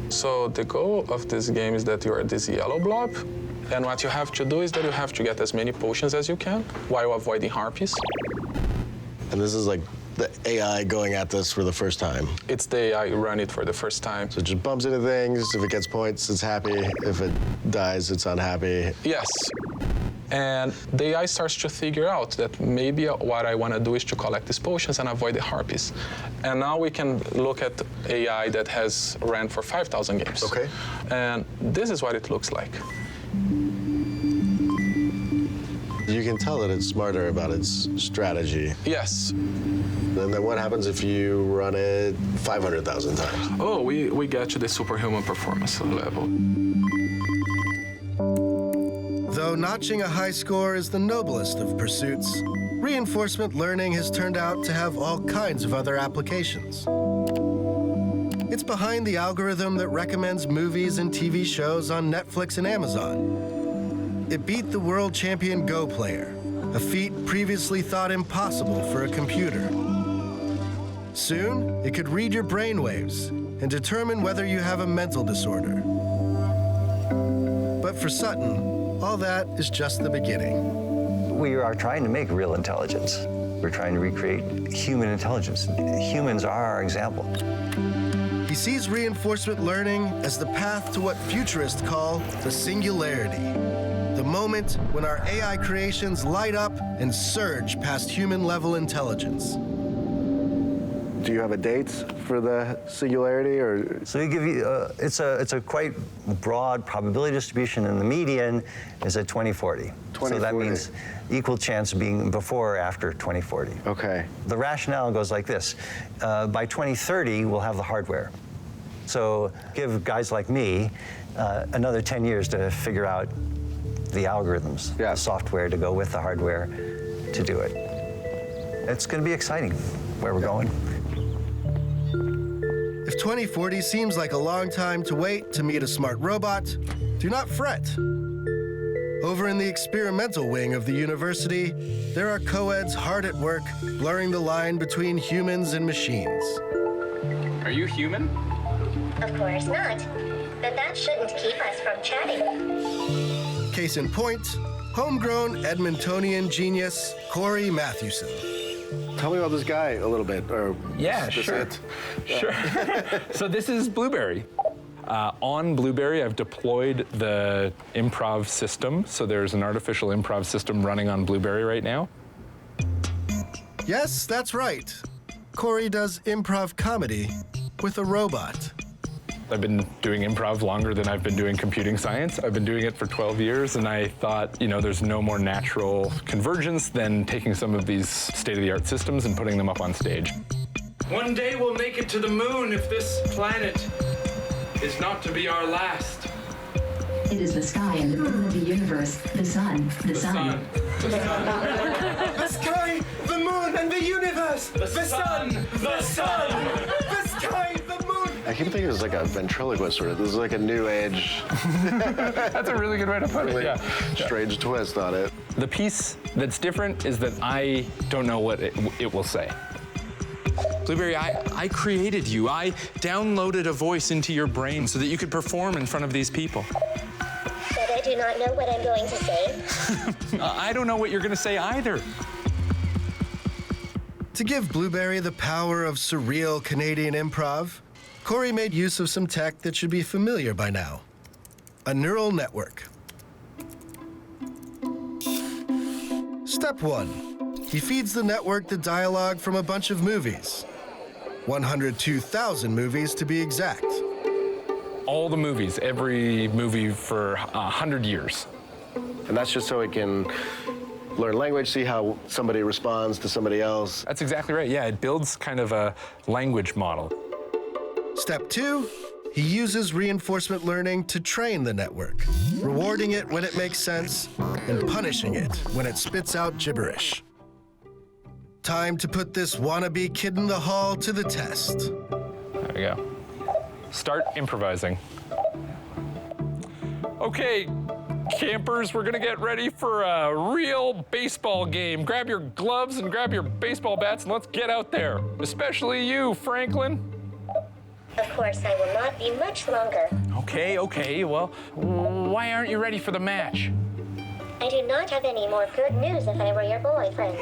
So the goal of this game is that you are this yellow blob, and what you have to do is that you have to get as many potions as you can while avoiding harpies. And this is like the AI going at this for the first time? It's the AI run it for the first time. So it just bumps into things. If it gets points, it's happy. If it dies, it's unhappy. Yes. And the AI starts to figure out that maybe what I want to do is to collect these potions and avoid the harpies. And now we can look at AI that has ran for 5,000 games. Okay. And this is what it looks like. You can tell that it's smarter about its strategy. Yes. And then what happens if you run it 500,000 times? Oh, we get to the superhuman performance level. Though notching a high score is the noblest of pursuits, reinforcement learning has turned out to have all kinds of other applications. It's behind the algorithm that recommends movies and TV shows on Netflix and Amazon. It beat the world champion Go player, a feat previously thought impossible for a computer. Soon, it could read your brainwaves and determine whether you have a mental disorder. But for Sutton, all that is just the beginning. We are trying to make real intelligence. We're trying to recreate human intelligence. Humans are our example. He sees reinforcement learning as the path to what futurists call the singularity, the moment when our AI creations light up and surge past human-level intelligence. Do you have a date for the singularity, or? So we give you, it's a quite broad probability distribution, and the median is at 2040. So that means equal chance of being before or after 2040. Okay. The rationale goes like this. By 2030, we'll have the hardware. So give guys like me another 10 years to figure out the algorithms, the software to go with the hardware to do it. It's going to be exciting where we're going. If 2040 seems like a long time to wait to meet a smart robot, do not fret. Over in the experimental wing of the university, there are co-eds hard at work blurring the line between humans and machines. Are you human? Of course not, but that shouldn't keep us from chatting. Case in point, homegrown Edmontonian genius Corey Matthewson. Tell me about this guy a little bit, or Yeah, sure. Sure. So this is Blueberry. On Blueberry, I've deployed the improv system. So there's an artificial improv system running on Blueberry right now. Yes, that's right. Corey does improv comedy with a robot. I've been doing improv longer than I've been doing computing science. I've been doing it for 12 years, and I thought, you know, there's no more natural convergence than taking some of these state-of-the-art systems and putting them up on stage. One day we'll make it to the moon if this planet is not to be our last. It is the sky and the moon of the universe, the sun, the sun. The sky, the moon, and the universe! The sun! The sun! The sky, the moon! I keep thinking it's like a ventriloquist sort of. This is like a new age. That's a really good way to put it, yeah. Strange twist on it. The piece that's different is that I don't know what it will say. Blueberry, I created you. I downloaded a voice into your brain so that you could perform in front of these people. But I do not know what I'm going to say. I don't know what you're going to say either. To give Blueberry the power of surreal Canadian improv, Corey made use of some tech that should be familiar by now. A neural network. Step 1. He feeds the network the dialogue from a bunch of movies. 102,000 movies to be exact. All the movies, every movie for 100 years. And that's just so it can learn language, see how somebody responds to somebody else. That's exactly right. Yeah, it builds kind of a language model. Step 2, he uses reinforcement learning to train the network, rewarding it when it makes sense and punishing it when it spits out gibberish. Time to put this wannabe kid in the hall to the test. There we go. Start improvising. Okay, campers, we're gonna get ready for a real baseball game. Grab your gloves and grab your baseball bats and let's get out there. Especially you, Franklin. Of course, I will not be much longer. Okay, well, why aren't you ready for the match? I do not have any more good news if I were your boyfriend.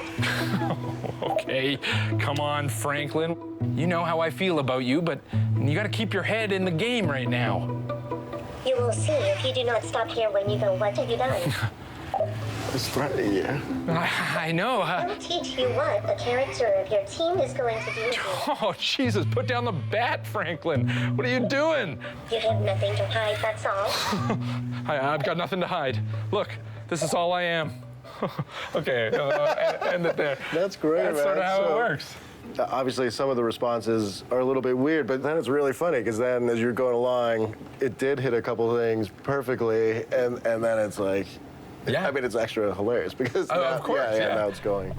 Okay, come on, Franklin. You know how I feel about you, but you gotta keep your head in the game right now. You will see if you do not stop here when you go, what have you done? It's threatening you. I know. I'll teach you what the character of your team is going to do to you. Oh, Jesus, put down the bat, Franklin. What are you doing? You have nothing to hide, that's all. I've got nothing to hide. Look, this is all I am. Okay, end it there. That's great, That's man. sort of how it works. Obviously, some of the responses are a little bit weird, but then it's really funny because then as you're going along, it did hit a couple things perfectly, and then it's like, yeah. I mean, it's extra hilarious because now, of course, yeah. Now it's going.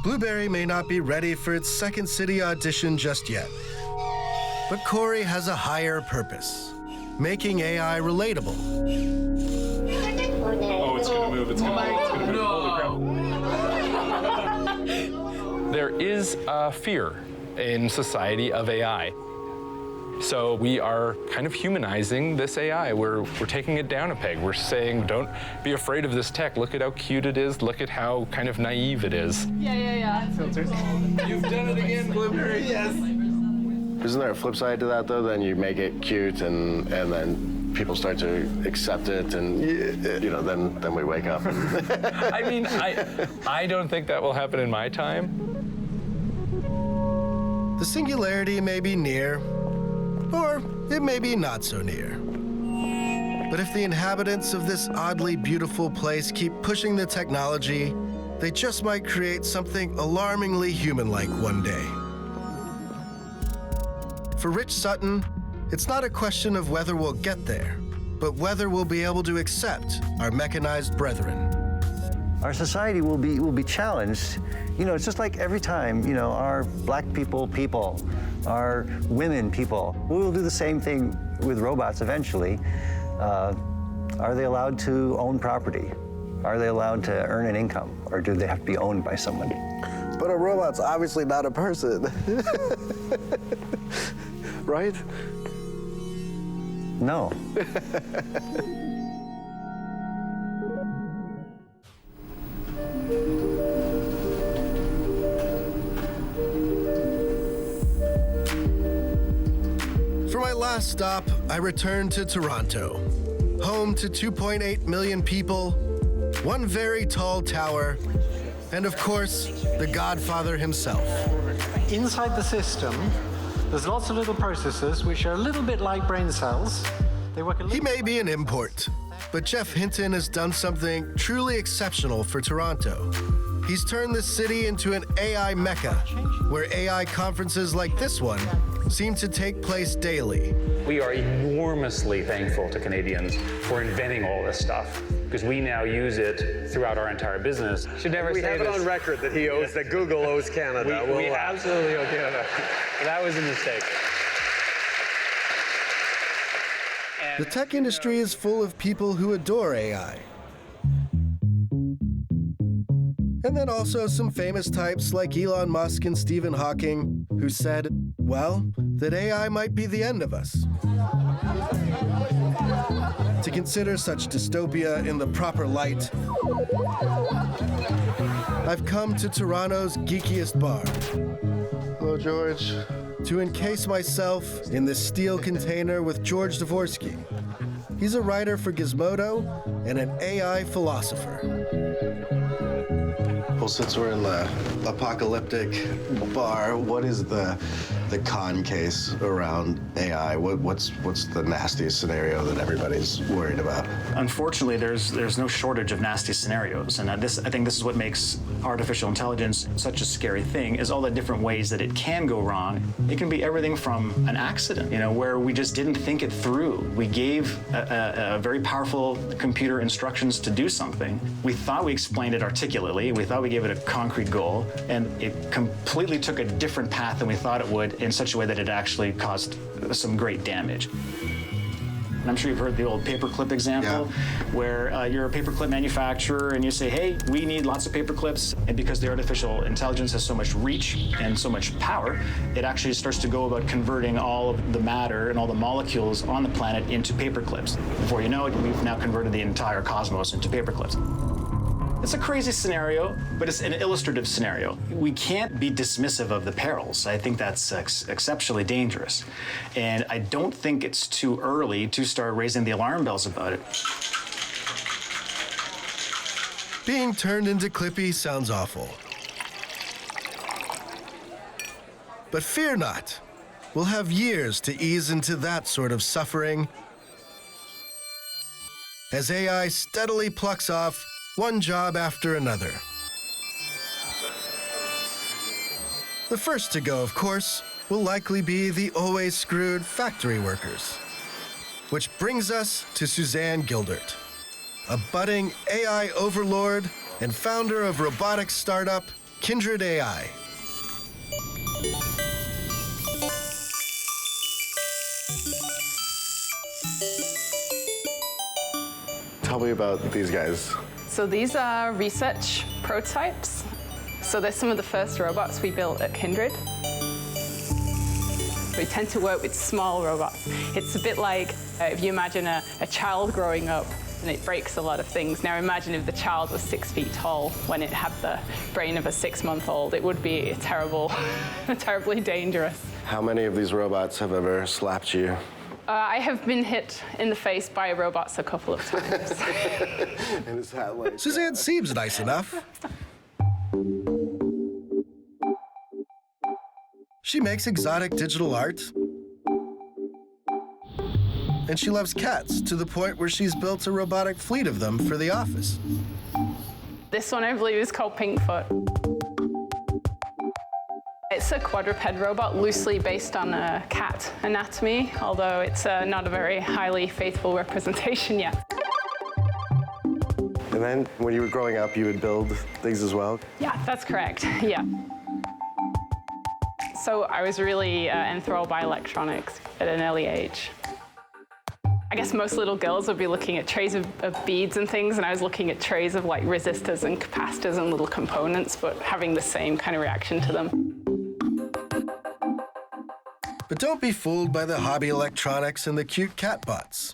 Blueberry may not be ready for its second city audition just yet, but Corey has a higher purpose, making AI relatable. Oh, it's gonna move, it's gonna move. Holy crap. There is fear in society of AI. So we are kind of humanizing this AI. We're taking it down a peg. We're saying, don't be afraid of this tech. Look at how cute it is. Look at how kind of naive it is. Yeah. Filters. You've done it again, Blueberry. Yes. Isn't there a flip side to that, though? Then you make it cute, and then people start to accept it, and then we wake up. I mean, I don't think that will happen in my time. The singularity may be near, or it may be not so near. But if the inhabitants of this oddly beautiful place keep pushing the technology, they just might create something alarmingly human-like one day. For Rich Sutton, it's not a question of whether we'll get there, but whether we'll be able to accept our mechanized brethren. Our society will be challenged. It's just like every time, our black people, our women people, we will do the same thing with robots eventually. Are they allowed to own property? Are they allowed to earn an income? Or do they have to be owned by someone? But a robot's obviously not a person. Right? No. For my last stop, I returned to Toronto, home to 2.8 million people, one very tall tower, and of course, the Godfather himself. Inside the system, there's lots of little processors which are a little bit like brain cells. They work a little. He may be an import, but Jeff Hinton has done something truly exceptional for Toronto. He's turned this city into an AI mecca, where AI conferences like this one seem to take place daily. We are enormously thankful to Canadians for inventing all this stuff, because we now use it throughout our entire business. Should never say this. We have it on record that he owes, that Google owes Canada. We absolutely owe Canada. That was a mistake. The tech industry is full of people who adore AI. And then also some famous types like Elon Musk and Stephen Hawking, who said, well, that AI might be the end of us. To consider such dystopia in the proper light, I've come to Toronto's geekiest bar. Hello, George. To encase myself in this steel container with George Dvorsky. He's a writer for Gizmodo and an AI philosopher. Well, since we're in the apocalyptic bar, what is the con case around AI? What's the nastiest scenario that everybody's worried about? Unfortunately, there's no shortage of nasty scenarios, and I think this is what makes artificial intelligence such a scary thing, is all the different ways that it can go wrong. It can be everything from an accident, where we just didn't think it through. We gave a very powerful computer instructions to do something. We thought we explained it articulately. We thought we gave it a concrete goal, and it completely took a different path than we thought it would, in such a way that it actually caused some great damage. And I'm sure you've heard the old paperclip example, where you're a paperclip manufacturer and you say, hey, we need lots of paperclips. And because the artificial intelligence has so much reach and so much power, it actually starts to go about converting all of the matter and all the molecules on the planet into paperclips. Before you know it, we've now converted the entire cosmos into paperclips. It's a crazy scenario, but it's an illustrative scenario. We can't be dismissive of the perils. I think that's exceptionally dangerous. And I don't think it's too early to start raising the alarm bells about it. Being turned into Clippy sounds awful. But fear not. We'll have years to ease into that sort of suffering as AI steadily plucks off one job after another. The first to go, of course, will likely be the always screwed factory workers. Which brings us to Suzanne Gildert, a budding AI overlord and founder of robotics startup Kindred AI. Tell me about these guys. So these are research prototypes. So they're some of the first robots we built at Kindred. We tend to work with small robots. It's a bit like if you imagine a child growing up and it breaks a lot of things. Now imagine if the child was 6 feet tall when it had the brain of a 6-month-old. It would be terribly dangerous. How many of these robots have ever slapped you? I have been hit in the face by robots a couple of times. And is that like... Suzanne seems nice enough. She makes exotic digital art. And she loves cats to the point where she's built a robotic fleet of them for the office. This one, I believe, is called Pinkfoot. It's a quadruped robot loosely based on a cat anatomy, although it's not a very highly faithful representation yet. And then when you were growing up, you would build things as well? Yeah, that's correct, yeah. So I was really enthralled by electronics at an early age. I guess most little girls would be looking at trays of beads and things, and I was looking at trays of like resistors and capacitors and little components, but having the same kind of reaction to them. But don't be fooled by the hobby electronics and the cute catbots.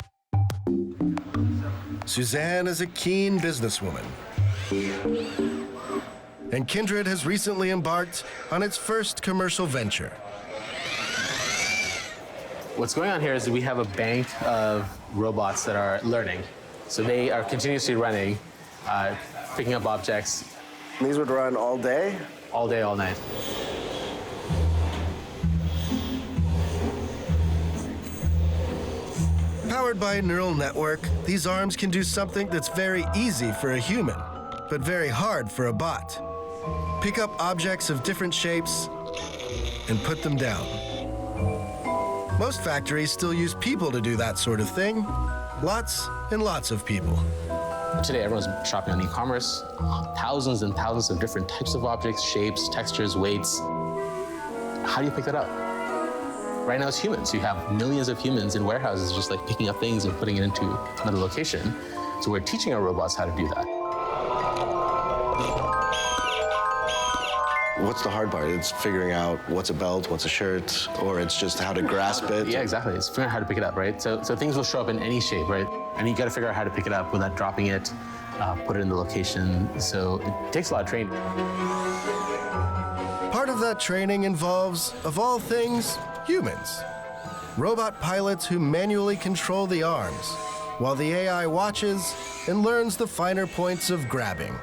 Suzanne is a keen businesswoman. And Kindred has recently embarked on its first commercial venture. What's going on here is that we have a bank of robots that are learning. So they are continuously running, picking up objects. And these would run all day? All day, all night. Powered by a neural network, these arms can do something that's very easy for a human, but very hard for a bot. Pick up objects of different shapes and put them down. Most factories still use people to do that sort of thing. Lots and lots of people. Today, everyone's shopping on e-commerce. Thousands and thousands of different types of objects, shapes, textures, weights. How do you pick that up? Right now, it's humans. You have millions of humans in warehouses just like picking up things and putting it into another location. So we're teaching our robots how to do that. What's the hard part? It's figuring out what's a belt, what's a shirt, or it's just how to grasp it? Yeah, exactly. It's figuring out how to pick it up, right? So things will show up in any shape, right? And you got to figure out how to pick it up without dropping it, put it in the location. So it takes a lot of training. Part of that training involves, of all things, humans. Robot pilots who manually control the arms, while the AI watches and learns the finer points of grabbing.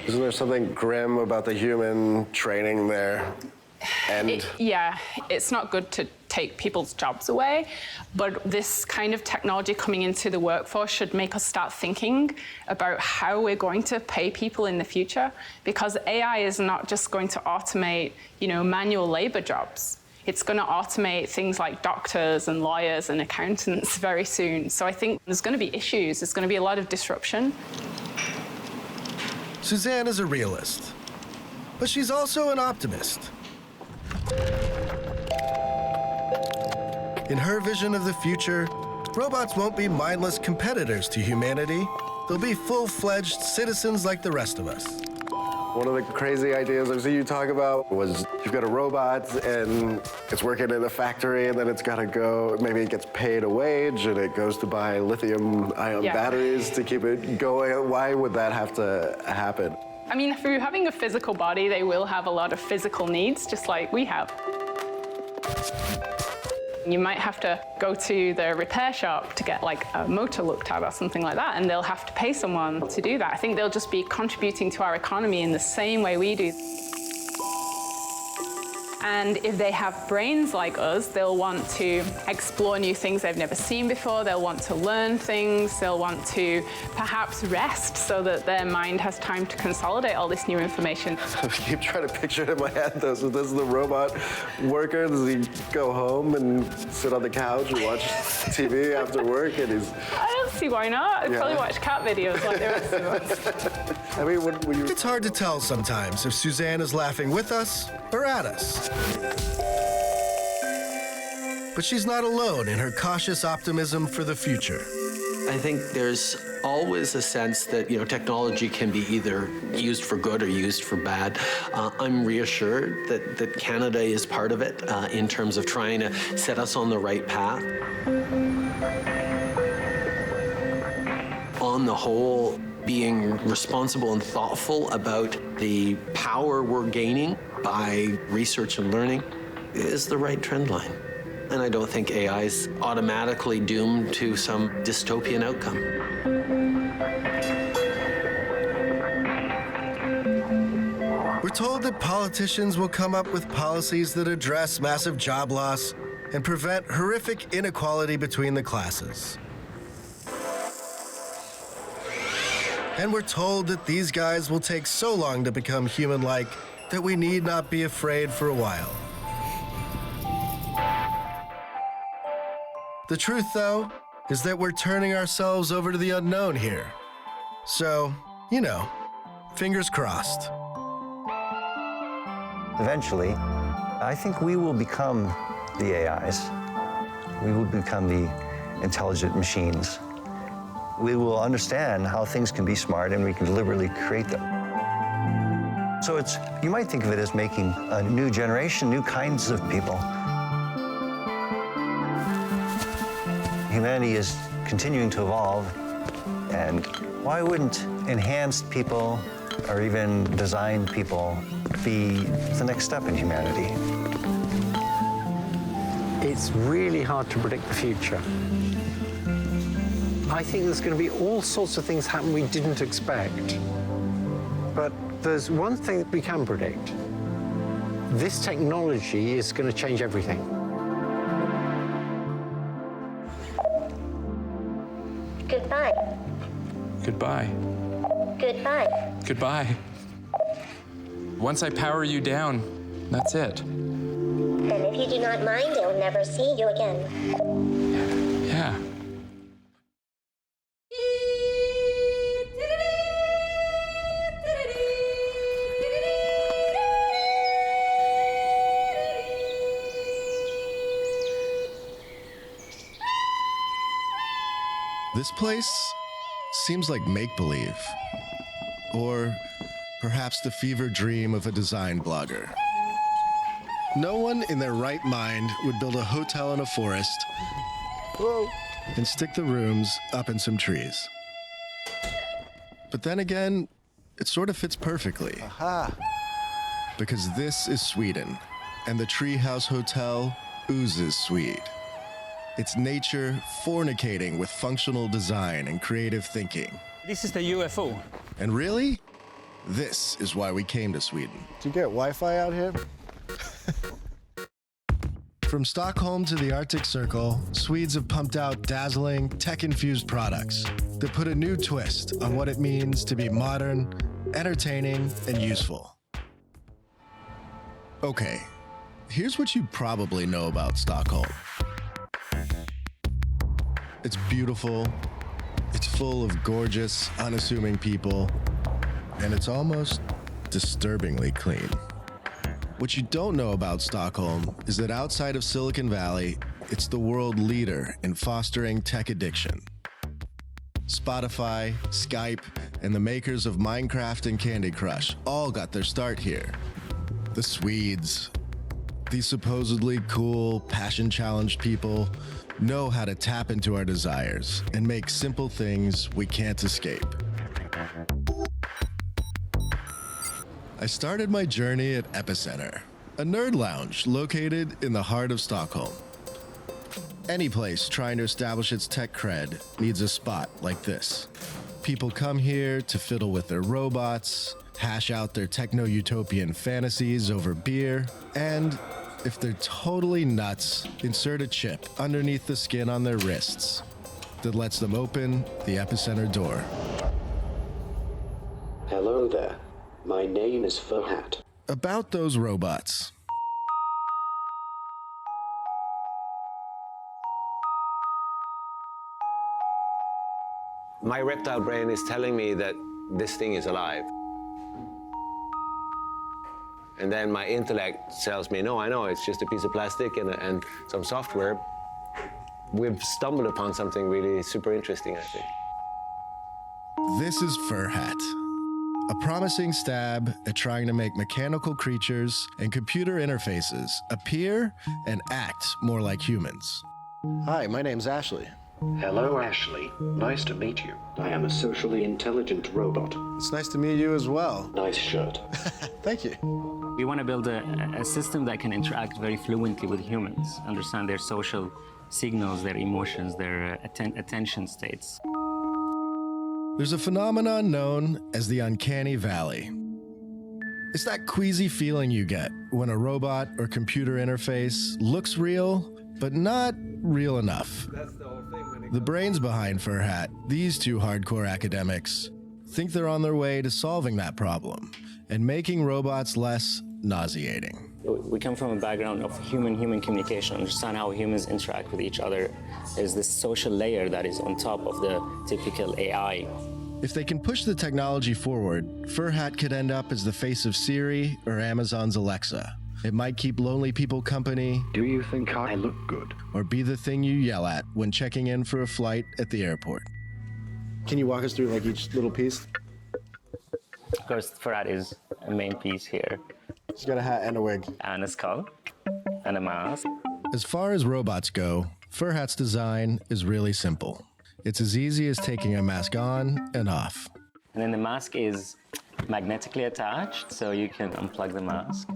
Isn't there something grim about the human training there? And yeah, it's not good to take people's jobs away, but this kind of technology coming into the workforce should make us start thinking about how we're going to pay people in the future, because AI is not just going to automate, manual labor jobs. It's going to automate things like doctors and lawyers and accountants very soon. So I think there's going to be issues. There's going to be a lot of disruption. Suzanne is a realist, but she's also an optimist. In her vision of the future, robots won't be mindless competitors to humanity. They'll be full-fledged citizens like the rest of us. One of the crazy ideas I've seen you talk about was you've got a robot and it's working in a factory, and then it's got to go, maybe it gets paid a wage and it goes to buy lithium-ion batteries to keep it going. Why would that have to happen? I mean, if you're having a physical body, they will have a lot of physical needs, just like we have. You might have to go to the repair shop to get like a motor looked at or something like that, and they'll have to pay someone to do that. I think they'll just be contributing to our economy in the same way we do. And if they have brains like us, they'll want to explore new things they've never seen before. They'll want to learn things. They'll want to perhaps rest so that their mind has time to consolidate all this new information. I keep trying to picture it in my head, though. So this is the robot worker. Does he go home and sit on the couch and watch TV after work? And he's... I don't see why not. I'd probably watch cat videos like the rest of us. I mean, when you... It's hard to tell sometimes if Suzanne is laughing with us or at us. But she's not alone in her cautious optimism for the future. I think there's always a sense that, technology can be either used for good or used for bad. I'm reassured that Canada is part of it in terms of trying to set us on the right path. On the whole, being responsible and thoughtful about the power we're gaining by research and learning is the right trend line. And I don't think AI is automatically doomed to some dystopian outcome. We're told that politicians will come up with policies that address massive job loss and prevent horrific inequality between the classes. And we're told that these guys will take so long to become human-like that we need not be afraid for a while. The truth, though, is that we're turning ourselves over to the unknown here. So, fingers crossed. Eventually, I think we will become the AIs. We will become the intelligent machines. We will understand how things can be smart and we can deliberately create them. So you might think of it as making a new generation, new kinds of people. Humanity is continuing to evolve, and why wouldn't enhanced people or even designed people be the next step in humanity? It's really hard to predict the future. I think there's going to be all sorts of things happen we didn't expect. But there's one thing that we can predict. This technology is going to change everything. Goodbye. Goodbye. Goodbye. Goodbye. Once I power you down, that's it. And if you do not mind, I will never see you again. Yeah. This place seems like make-believe, or perhaps the fever dream of a design blogger. No one in their right mind would build a hotel in a forest and stick the rooms up in some trees. But then again, it sort of fits perfectly. Aha! Because this is Sweden, and the Treehouse Hotel oozes Swede. It's nature fornicating with functional design and creative thinking. This is the UFO. And really, this is why we came to Sweden. Do you get Wi-Fi out here? From Stockholm to the Arctic Circle, Swedes have pumped out dazzling, tech-infused products that put a new twist on what it means to be modern, entertaining, and useful. Okay, here's what you probably know about Stockholm. It's beautiful, it's full of gorgeous, unassuming people, and it's almost disturbingly clean. What you don't know about Stockholm is that outside of Silicon Valley, it's the world leader in fostering tech addiction. Spotify, Skype, and the makers of Minecraft and Candy Crush all got their start here. The Swedes, these supposedly cool, passion-challenged people, know how to tap into our desires and make simple things we can't escape. I started my journey at Epicenter, a nerd lounge located in the heart of Stockholm. Any place trying to establish its tech cred needs a spot like this. People come here to fiddle with their robots, hash out their techno-utopian fantasies over beer, and if they're totally nuts, insert a chip underneath the skin on their wrists that lets them open the Epicenter door. Hello there. My name is Full Hat. About those robots. My reptile brain is telling me that this thing is alive. And then my intellect tells me, no, I know, it's just a piece of plastic and some software. We've stumbled upon something really super interesting, I think. This is Fur Hat, a promising stab at trying to make mechanical creatures and computer interfaces appear and act more like humans. Hi, my name's Ashlee. Hello, Ashlee. Nice to meet you. I am a socially intelligent robot. It's nice to meet you as well. Nice shirt. Thank you. We want to build a system that can interact very fluently with humans, understand their social signals, their emotions, their attention states. There's a phenomenon known as the uncanny valley. It's that queasy feeling you get when a robot or computer interface looks real, but not real enough. That's the whole thing. The brains behind Fur Hat, these two hardcore academics, think they're on their way to solving that problem and making robots less nauseating. We come from a background of human-human communication, understand how humans interact with each other. There's this social layer that is on top of the typical AI. If they can push the technology forward, Fur Hat could end up as the face of Siri or Amazon's Alexa. It might keep lonely people company. Do you think I look good? Or be the thing you yell at when checking in for a flight at the airport. Can you walk us through like each little piece? Of course, Fur Hat is a main piece here. She's got a hat and a wig. And a skull. And a mask. As far as robots go, Fur Hat's design is really simple. It's as easy as taking a mask on and off. And then the mask is magnetically attached, so you can unplug the mask.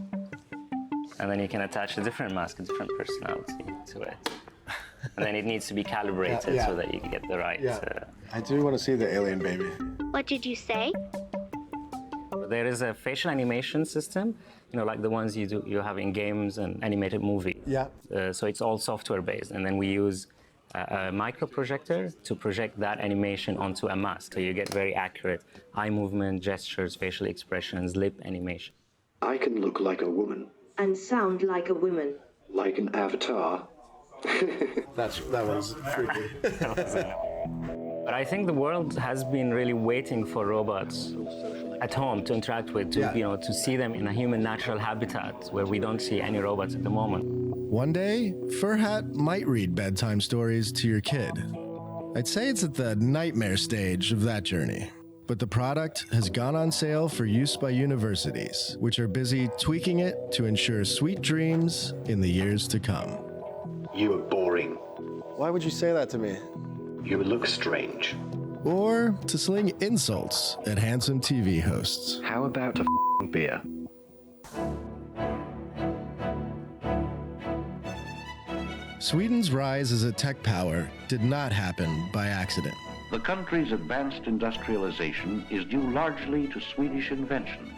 And then you can attach a different mask, a different personality to it. And then it needs to be calibrated so that you can get the right... I do want to see the alien baby. What did you say? There is a facial animation system, you know, like the ones you have in games and animated movies. Yeah. So it's all software based, and then we use a micro projector to project that animation onto a mask. So you get very accurate eye movement, gestures, facial expressions, lip animation. I can look like a woman. And sound like a woman. Like an avatar. That was freaky. But I think the world has been really waiting for robots at home to interact with, to see them in a human natural habitat where we don't see any robots at the moment. One day, Fur Hat might read bedtime stories to your kid. I'd say it's at the nightmare stage of that journey. But the product has gone on sale for use by universities, which are busy tweaking it to ensure sweet dreams in the years to come. You are boring. Why would you say that to me? You look strange. Or to sling insults at handsome TV hosts. How about a beer? Sweden's rise as a tech power did not happen by accident. The country's advanced industrialization is due largely to Swedish inventions,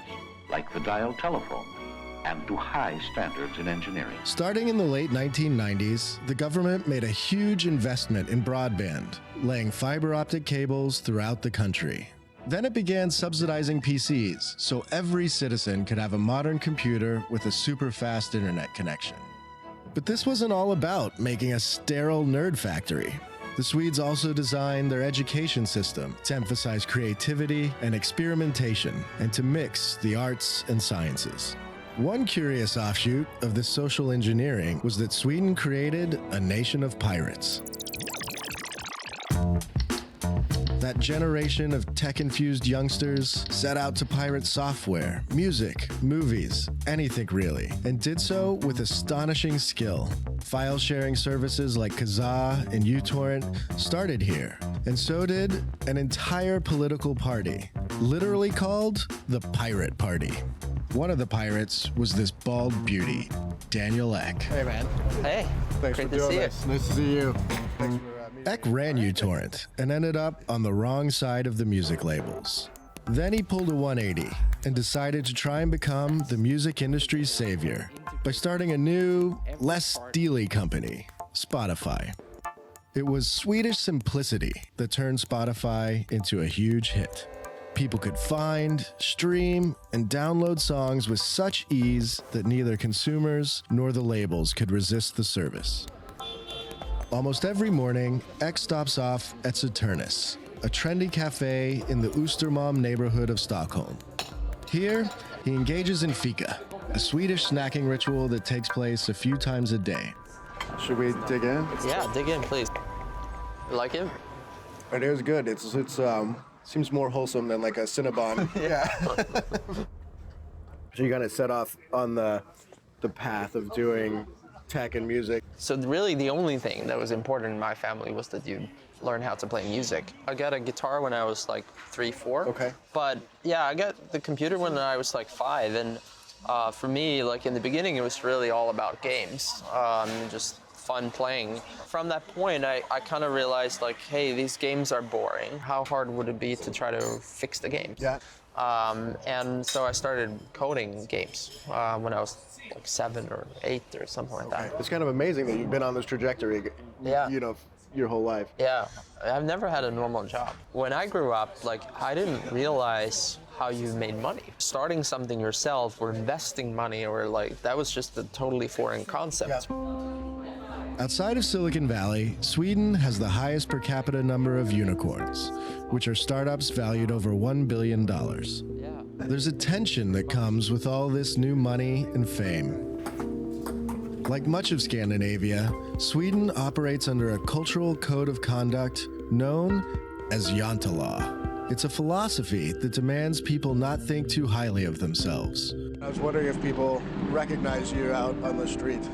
like the dial telephone, and to high standards in engineering. Starting in the late 1990s, the government made a huge investment in broadband, laying fiber optic cables throughout the country. Then it began subsidizing PCs, so every citizen could have a modern computer with a super fast internet connection. But this wasn't all about making a sterile nerd factory. The Swedes also designed their education system to emphasize creativity and experimentation and to mix the arts and sciences. One curious offshoot of this social engineering was that Sweden created a nation of pirates. That generation of tech-infused youngsters set out to pirate software, music, movies, anything really, and did so with astonishing skill. File-sharing services like Kazaa and uTorrent started here, and so did an entire political party, literally called the Pirate Party. One of the pirates was this bald beauty, Daniel Ek. Hey, man. Hey. Thanks Great for to doing see this. Nice to see you. Ek ran uTorrent and ended up on the wrong side of the music labels. Then he pulled a 180 and decided to try and become the music industry's savior by starting a new, less steely company, Spotify. It was Swedish simplicity that turned Spotify into a huge hit. People could find, stream, and download songs with such ease that neither consumers nor the labels could resist the service. Almost every morning, Ek stops off at Saturnus, a trendy cafe in the Östermalm neighborhood of Stockholm. Here, he engages in fika, a Swedish snacking ritual that takes place a few times a day. Should we dig in? Yeah, dig in, please. You like it? It is good. It's Seems more wholesome than like a Cinnabon. Yeah. So you kind of set off on the path of doing tech and music. So really the only thing that was important in my family was that you learn how to play music. I got a guitar when I was like 3, 4. Okay. But yeah, I got the computer when I was like 5. And for me, like in the beginning, it was really all about games, just fun playing. From that point, I kind of realized like, hey, these games are boring. How hard would it be to try to fix the games? Yeah. And so I started coding games when I was like 7 or 8 or something like that. It's kind of amazing that you've been on this trajectory, you know, your whole life. Yeah, I've never had a normal job. When I grew up, like, I didn't realize how you made money. Starting something yourself or investing money or like, that was just a totally foreign concept. Yeah. Outside of Silicon Valley, Sweden has the highest per capita number of unicorns, which are startups valued over $1 billion. There's a tension that comes with all this new money and fame. Like much of Scandinavia, Sweden operates under a cultural code of conduct known as Jantelaw. It's a philosophy that demands people not think too highly of themselves. I was wondering if people recognize you out on the street.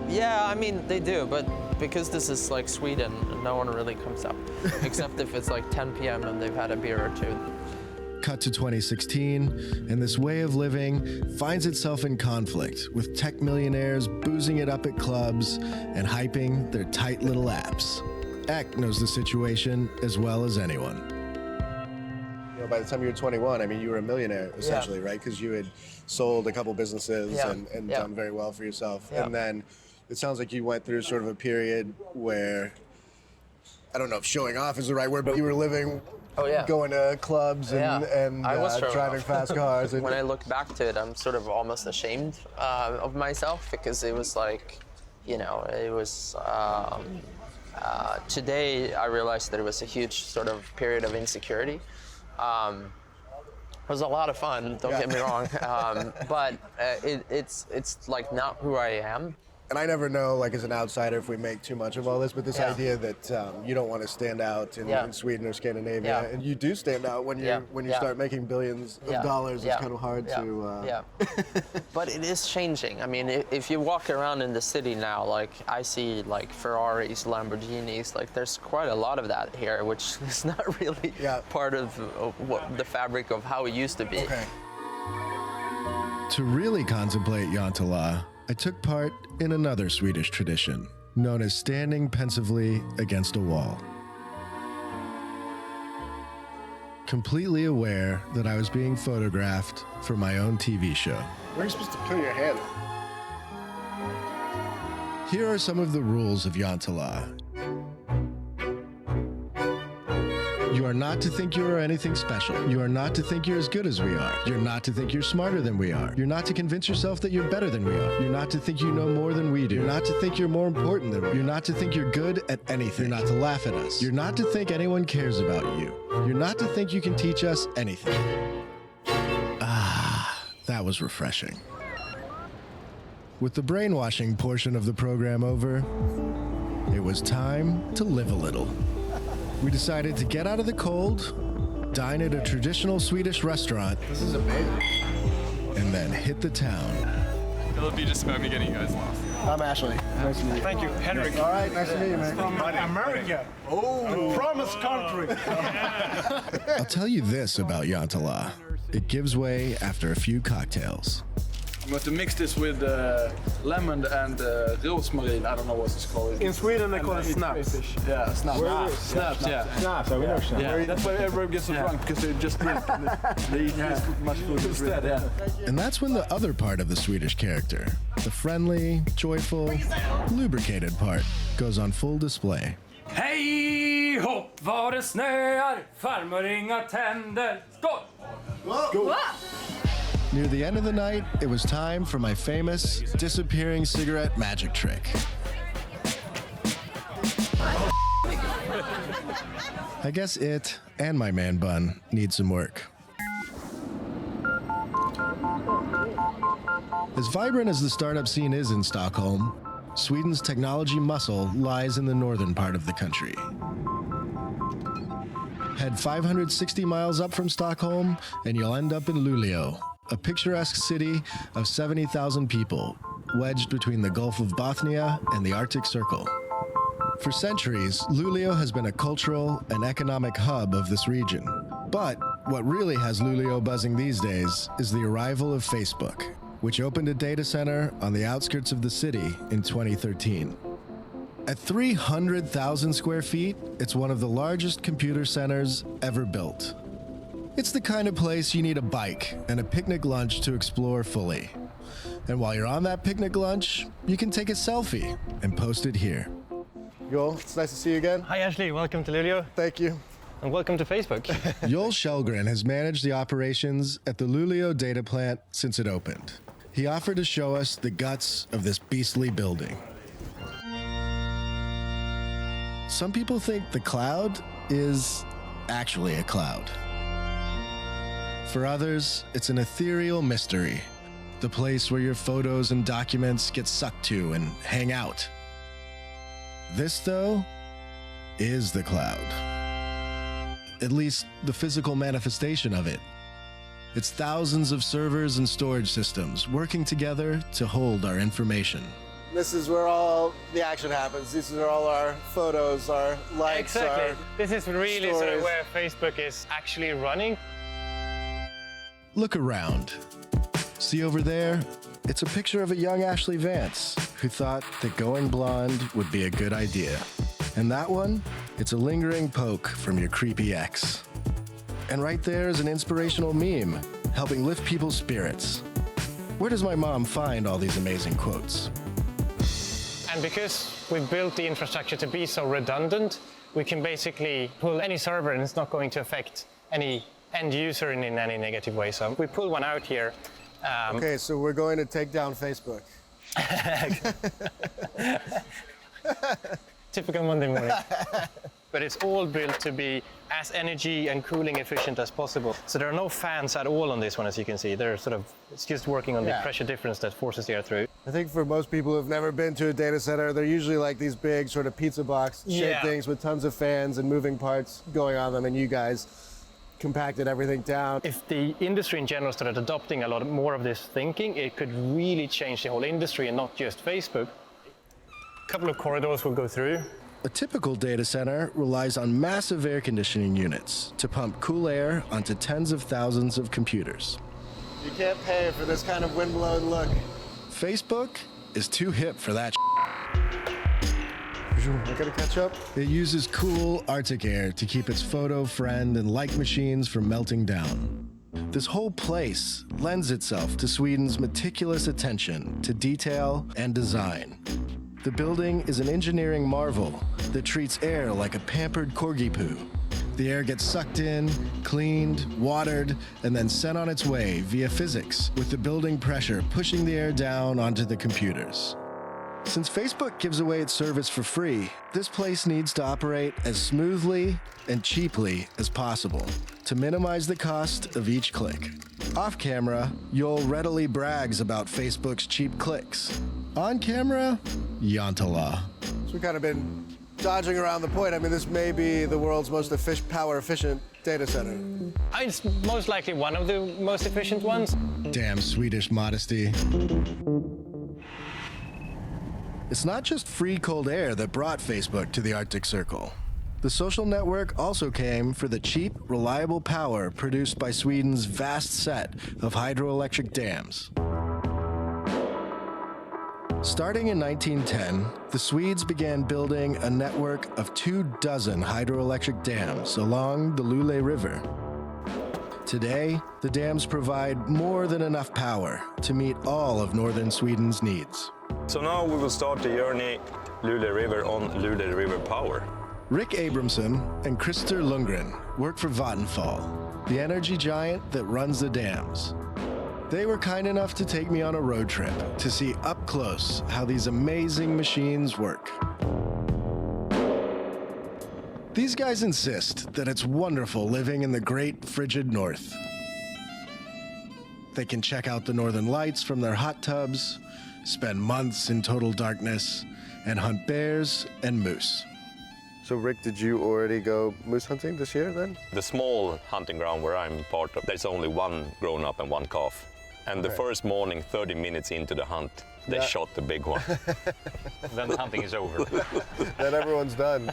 Yeah, I mean, they do, but because this is like Sweden, no one really comes up, except if it's like 10 p.m. and they've had a beer or two. Cut to 2016, and this way of living finds itself in conflict with tech millionaires boozing it up at clubs and hyping their tight little apps. Ek knows the situation as well as anyone. You know, by the time you were 21, I mean, you were a millionaire, essentially, right? Because you had sold a couple businesses and done very well for yourself. And then it sounds like you went through sort of a period where, I don't know if showing off is the right word, but you were living, going to clubs and I was driving fast cars. And when I look back to it, I'm sort of almost ashamed of myself because it was like, you know, it was, today I realized that it was a huge sort of period of insecurity. It was a lot of fun, don't get me wrong, but it's like not who I am. And I never know, like as an outsider, if we make too much of all this, but this idea that you don't want to stand out in Sweden or Scandinavia, and you do stand out when you start making billions of dollars. It's kind of hard to. But it is changing. I mean, if you walk around in the city now, like I see like Ferraris, Lamborghinis, like there's quite a lot of that here, which is not really part of what the fabric of how it used to be. Okay. To really contemplate Jantelaw, I took part in another Swedish tradition, known as standing pensively against a wall. Completely aware that I was being photographed for my own TV show. Where are you supposed to put your hand? Here are some of the rules of Jantelaw. You are not to think you are anything special. You are not to think you're as good as we are. You're not to think you're smarter than we are. You're not to convince yourself that you're better than we are. You're not to think you know more than we do. You're not to think you're more important than we are. You're not to think you're good at anything. You're not to laugh at us. You're not to think anyone cares about you. You're not to think you can teach us anything. Ah, that was refreshing. With the brainwashing portion of the program over, it was time to live a little. We decided to get out of the cold, dine at a traditional Swedish restaurant. This is amazing. And then hit the town. It'll be just about me getting you guys lost. I'm Ashlee. Nice to meet you. Thank you, Henrik. All right, nice to meet you, man. From America. Oh, promised country. I'll tell you this about Jantelaw. It gives way after a few cocktails. I'm going to mix this with lemon and rosemary. I don't know what it's called. In Sweden, they call it snaps. Yeah, snaps. Snaps, yeah. Snaps, I know snaps. Yeah. That's why everyone gets so drunk, because they just drink. They eat this much food instead, And that's when the other part of the Swedish character, the friendly, joyful, lubricated part, goes on full display. Hej hopp vad det snöar, farmor inga tänder. Skål! Go! Near the end of the night, it was time for my famous disappearing cigarette magic trick. I guess it and my man bun need some work. As vibrant as the startup scene is in Stockholm, Sweden's technology muscle lies in the northern part of the country. Head 560 miles up from Stockholm, and you'll end up in Luleå, a picturesque city of 70,000 people, wedged between the Gulf of Bothnia and the Arctic Circle. For centuries, Luleå has been a cultural and economic hub of this region. But what really has Luleå buzzing these days is the arrival of Facebook, which opened a data center on the outskirts of the city in 2013. At 300,000 square feet, it's one of the largest computer centers ever built. It's the kind of place you need a bike and a picnic lunch to explore fully. And while you're on that picnic lunch, you can take a selfie and post it here. Joel, it's nice to see you again. Hi Ashlee, welcome to Luleå. Thank you. And welcome to Facebook. Joel Shelgren has managed the operations at the Luleå data plant since it opened. He offered to show us the guts of this beastly building. Some people think the cloud is actually a cloud. For others, it's an ethereal mystery, the place where your photos and documents get sucked to and hang out. This, though, is the cloud. At least the physical manifestation of it. It's thousands of servers and storage systems working together to hold our information. This is where all the action happens. These are all our photos, our likes, Exactly. This is really sort stories. of where Facebook is actually running. Look around. See over there? It's a picture of a young Ashlee Vance who thought that going blonde would be a good idea. And that one? It's a lingering poke from your creepy ex. And right there is an inspirational meme, helping lift people's spirits. Where does my mom find all these amazing quotes? And because we've built the infrastructure to be so redundant, we can basically pull any server and it's not going to affect any end user in any negative way. So we pull one out here. Okay, so we're going to take down Facebook. Typical Monday morning. But it's all built to be as energy and cooling efficient as possible. So there are no fans at all on this one, as you can see. They're sort of, it's just working on the pressure difference that forces the air through. I think for most people who've never been to a data center, they're usually like these big sort of pizza box shaped things with tons of fans and moving parts going on them, and you guys compacted everything down. If the industry in general started adopting a lot more of this thinking, it could really change the whole industry and not just Facebook. A couple of corridors will go through. A typical data center relies on massive air conditioning units to pump cool air onto tens of thousands of computers. You can't pay for this kind of windblown look. Facebook is too hip for that. I gotta catch up. It uses cool Arctic air to keep its photo, friend, and like machines from melting down. This whole place lends itself to Sweden's meticulous attention to detail and design. The building is an engineering marvel that treats air like a pampered corgi poo. The air gets sucked in, cleaned, watered, and then sent on its way via physics, with the building pressure pushing the air down onto the computers. Since Facebook gives away its service for free, this place needs to operate as smoothly and cheaply as possible to minimize the cost of each click. Off camera, Joel readily brags about Facebook's cheap clicks. On camera, Yantala. So we've kind of been dodging around the point. I mean, this may be the world's most power efficient data center. It's most likely one of the most efficient ones. Damn Swedish modesty. It's not just free cold air that brought Facebook to the Arctic Circle. The social network also came for the cheap, reliable power produced by Sweden's vast set of hydroelectric dams. Starting in 1910, the Swedes began building a network of 24 hydroelectric dams along the Luleå River. Today, the dams provide more than enough power to meet all of northern Sweden's needs. So now we will start the journey Luleå River on Luleå River Power. Rick Abramson and Christer Lundgren work for Vattenfall, the energy giant that runs the dams. They were kind enough to take me on a road trip to see up close how these amazing machines work. These guys insist that it's wonderful living in the great frigid north. They can check out the northern lights from their hot tubs, spend months in total darkness, and hunt bears and moose. So Rick, did you already go moose hunting this year then? The small hunting ground where I'm part of, there's only one grown-up and one calf. And the first morning, 30 minutes into the hunt, they shot the big one. Then the hunting is over. Then everyone's done.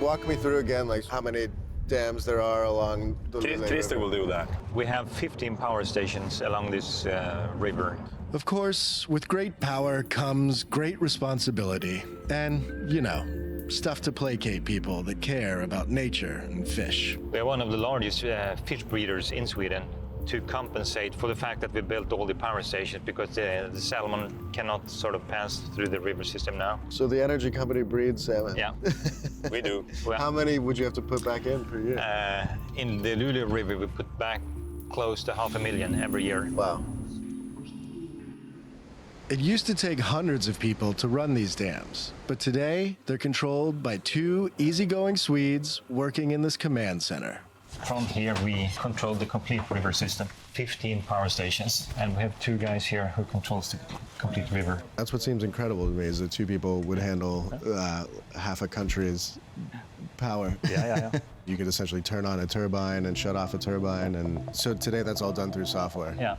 Walk me through again, like how many dams there are along the Luleå Christer River. will do that. We have 15 power stations along this river. Of course, with great power comes great responsibility. And, you know, stuff to placate people that care about nature and fish. We are one of the largest fish breeders in Sweden, to compensate for the fact that we built all the power stations, because the salmon cannot sort of pass through the river system now. So the energy company breeds salmon? Yeah, we do. Well, how many would you have to put back in per year? In the Luleå River, we put back close to 500,000 every year. Wow. It used to take hundreds of people to run these dams, but today they're controlled by 2 easygoing Swedes working in this command center. From here, we control the complete river system, 15 power stations, and we have 2 guys here who controls the complete river. That's what seems incredible to me, is that 2 people would handle half a country's power. Yeah. You could essentially turn on a turbine and shut off a turbine, and so today that's all done through software. Yeah.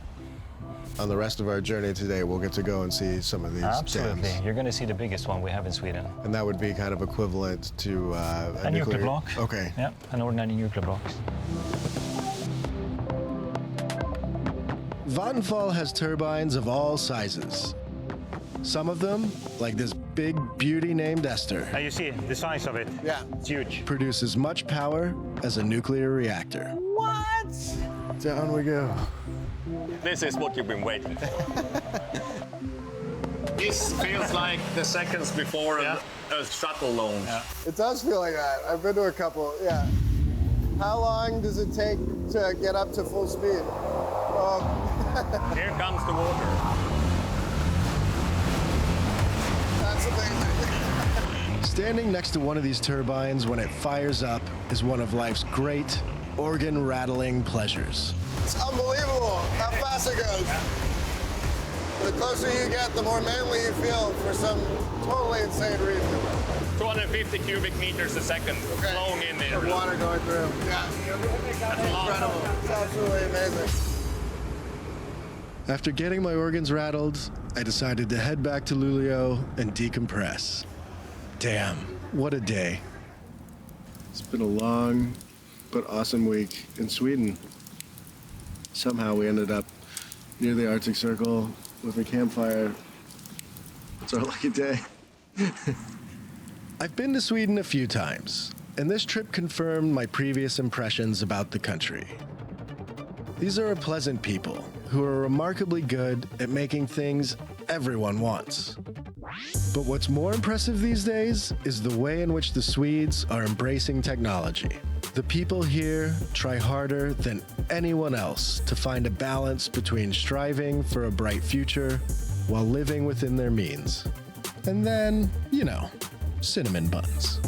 On the rest of our journey today, we'll get to go and see some of these Absolutely. dams. You're going to see the biggest one we have in Sweden. And that would be kind of equivalent to a nuclear block. Okay. Yeah, an ordinary nuclear block. Vattenfall has turbines of all sizes. Some of them, like this big beauty named Esther. Now you see the size of it. Yeah. It's huge. Produce as much power as a nuclear reactor. What? Down we go. This is what you've been waiting for. This feels like the seconds before a shuttle launch. Yeah. It does feel like that. I've been to a couple, yeah. How long does it take to get up to full speed? Oh. Here comes the water. That's amazing. Standing next to one of these turbines when it fires up is one of life's great organ-rattling pleasures. It's unbelievable how fast it goes. The closer you get, the more manly you feel for some totally insane reason. 250 cubic meters a second flowing in there. The water going through. Yeah. That's incredible. It's absolutely amazing. After getting my organs rattled, I decided to head back to Luleå and decompress. Damn, what a day. It's been a long but awesome week in Sweden. Somehow we ended up near the Arctic Circle with a campfire. It's our lucky day. I've been to Sweden a few times, and this trip confirmed my previous impressions about the country. These are a pleasant people who are remarkably good at making things everyone wants. But what's more impressive these days is the way in which the Swedes are embracing technology. The people here try harder than anyone else to find a balance between striving for a bright future while living within their means. And then, you know, cinnamon buns.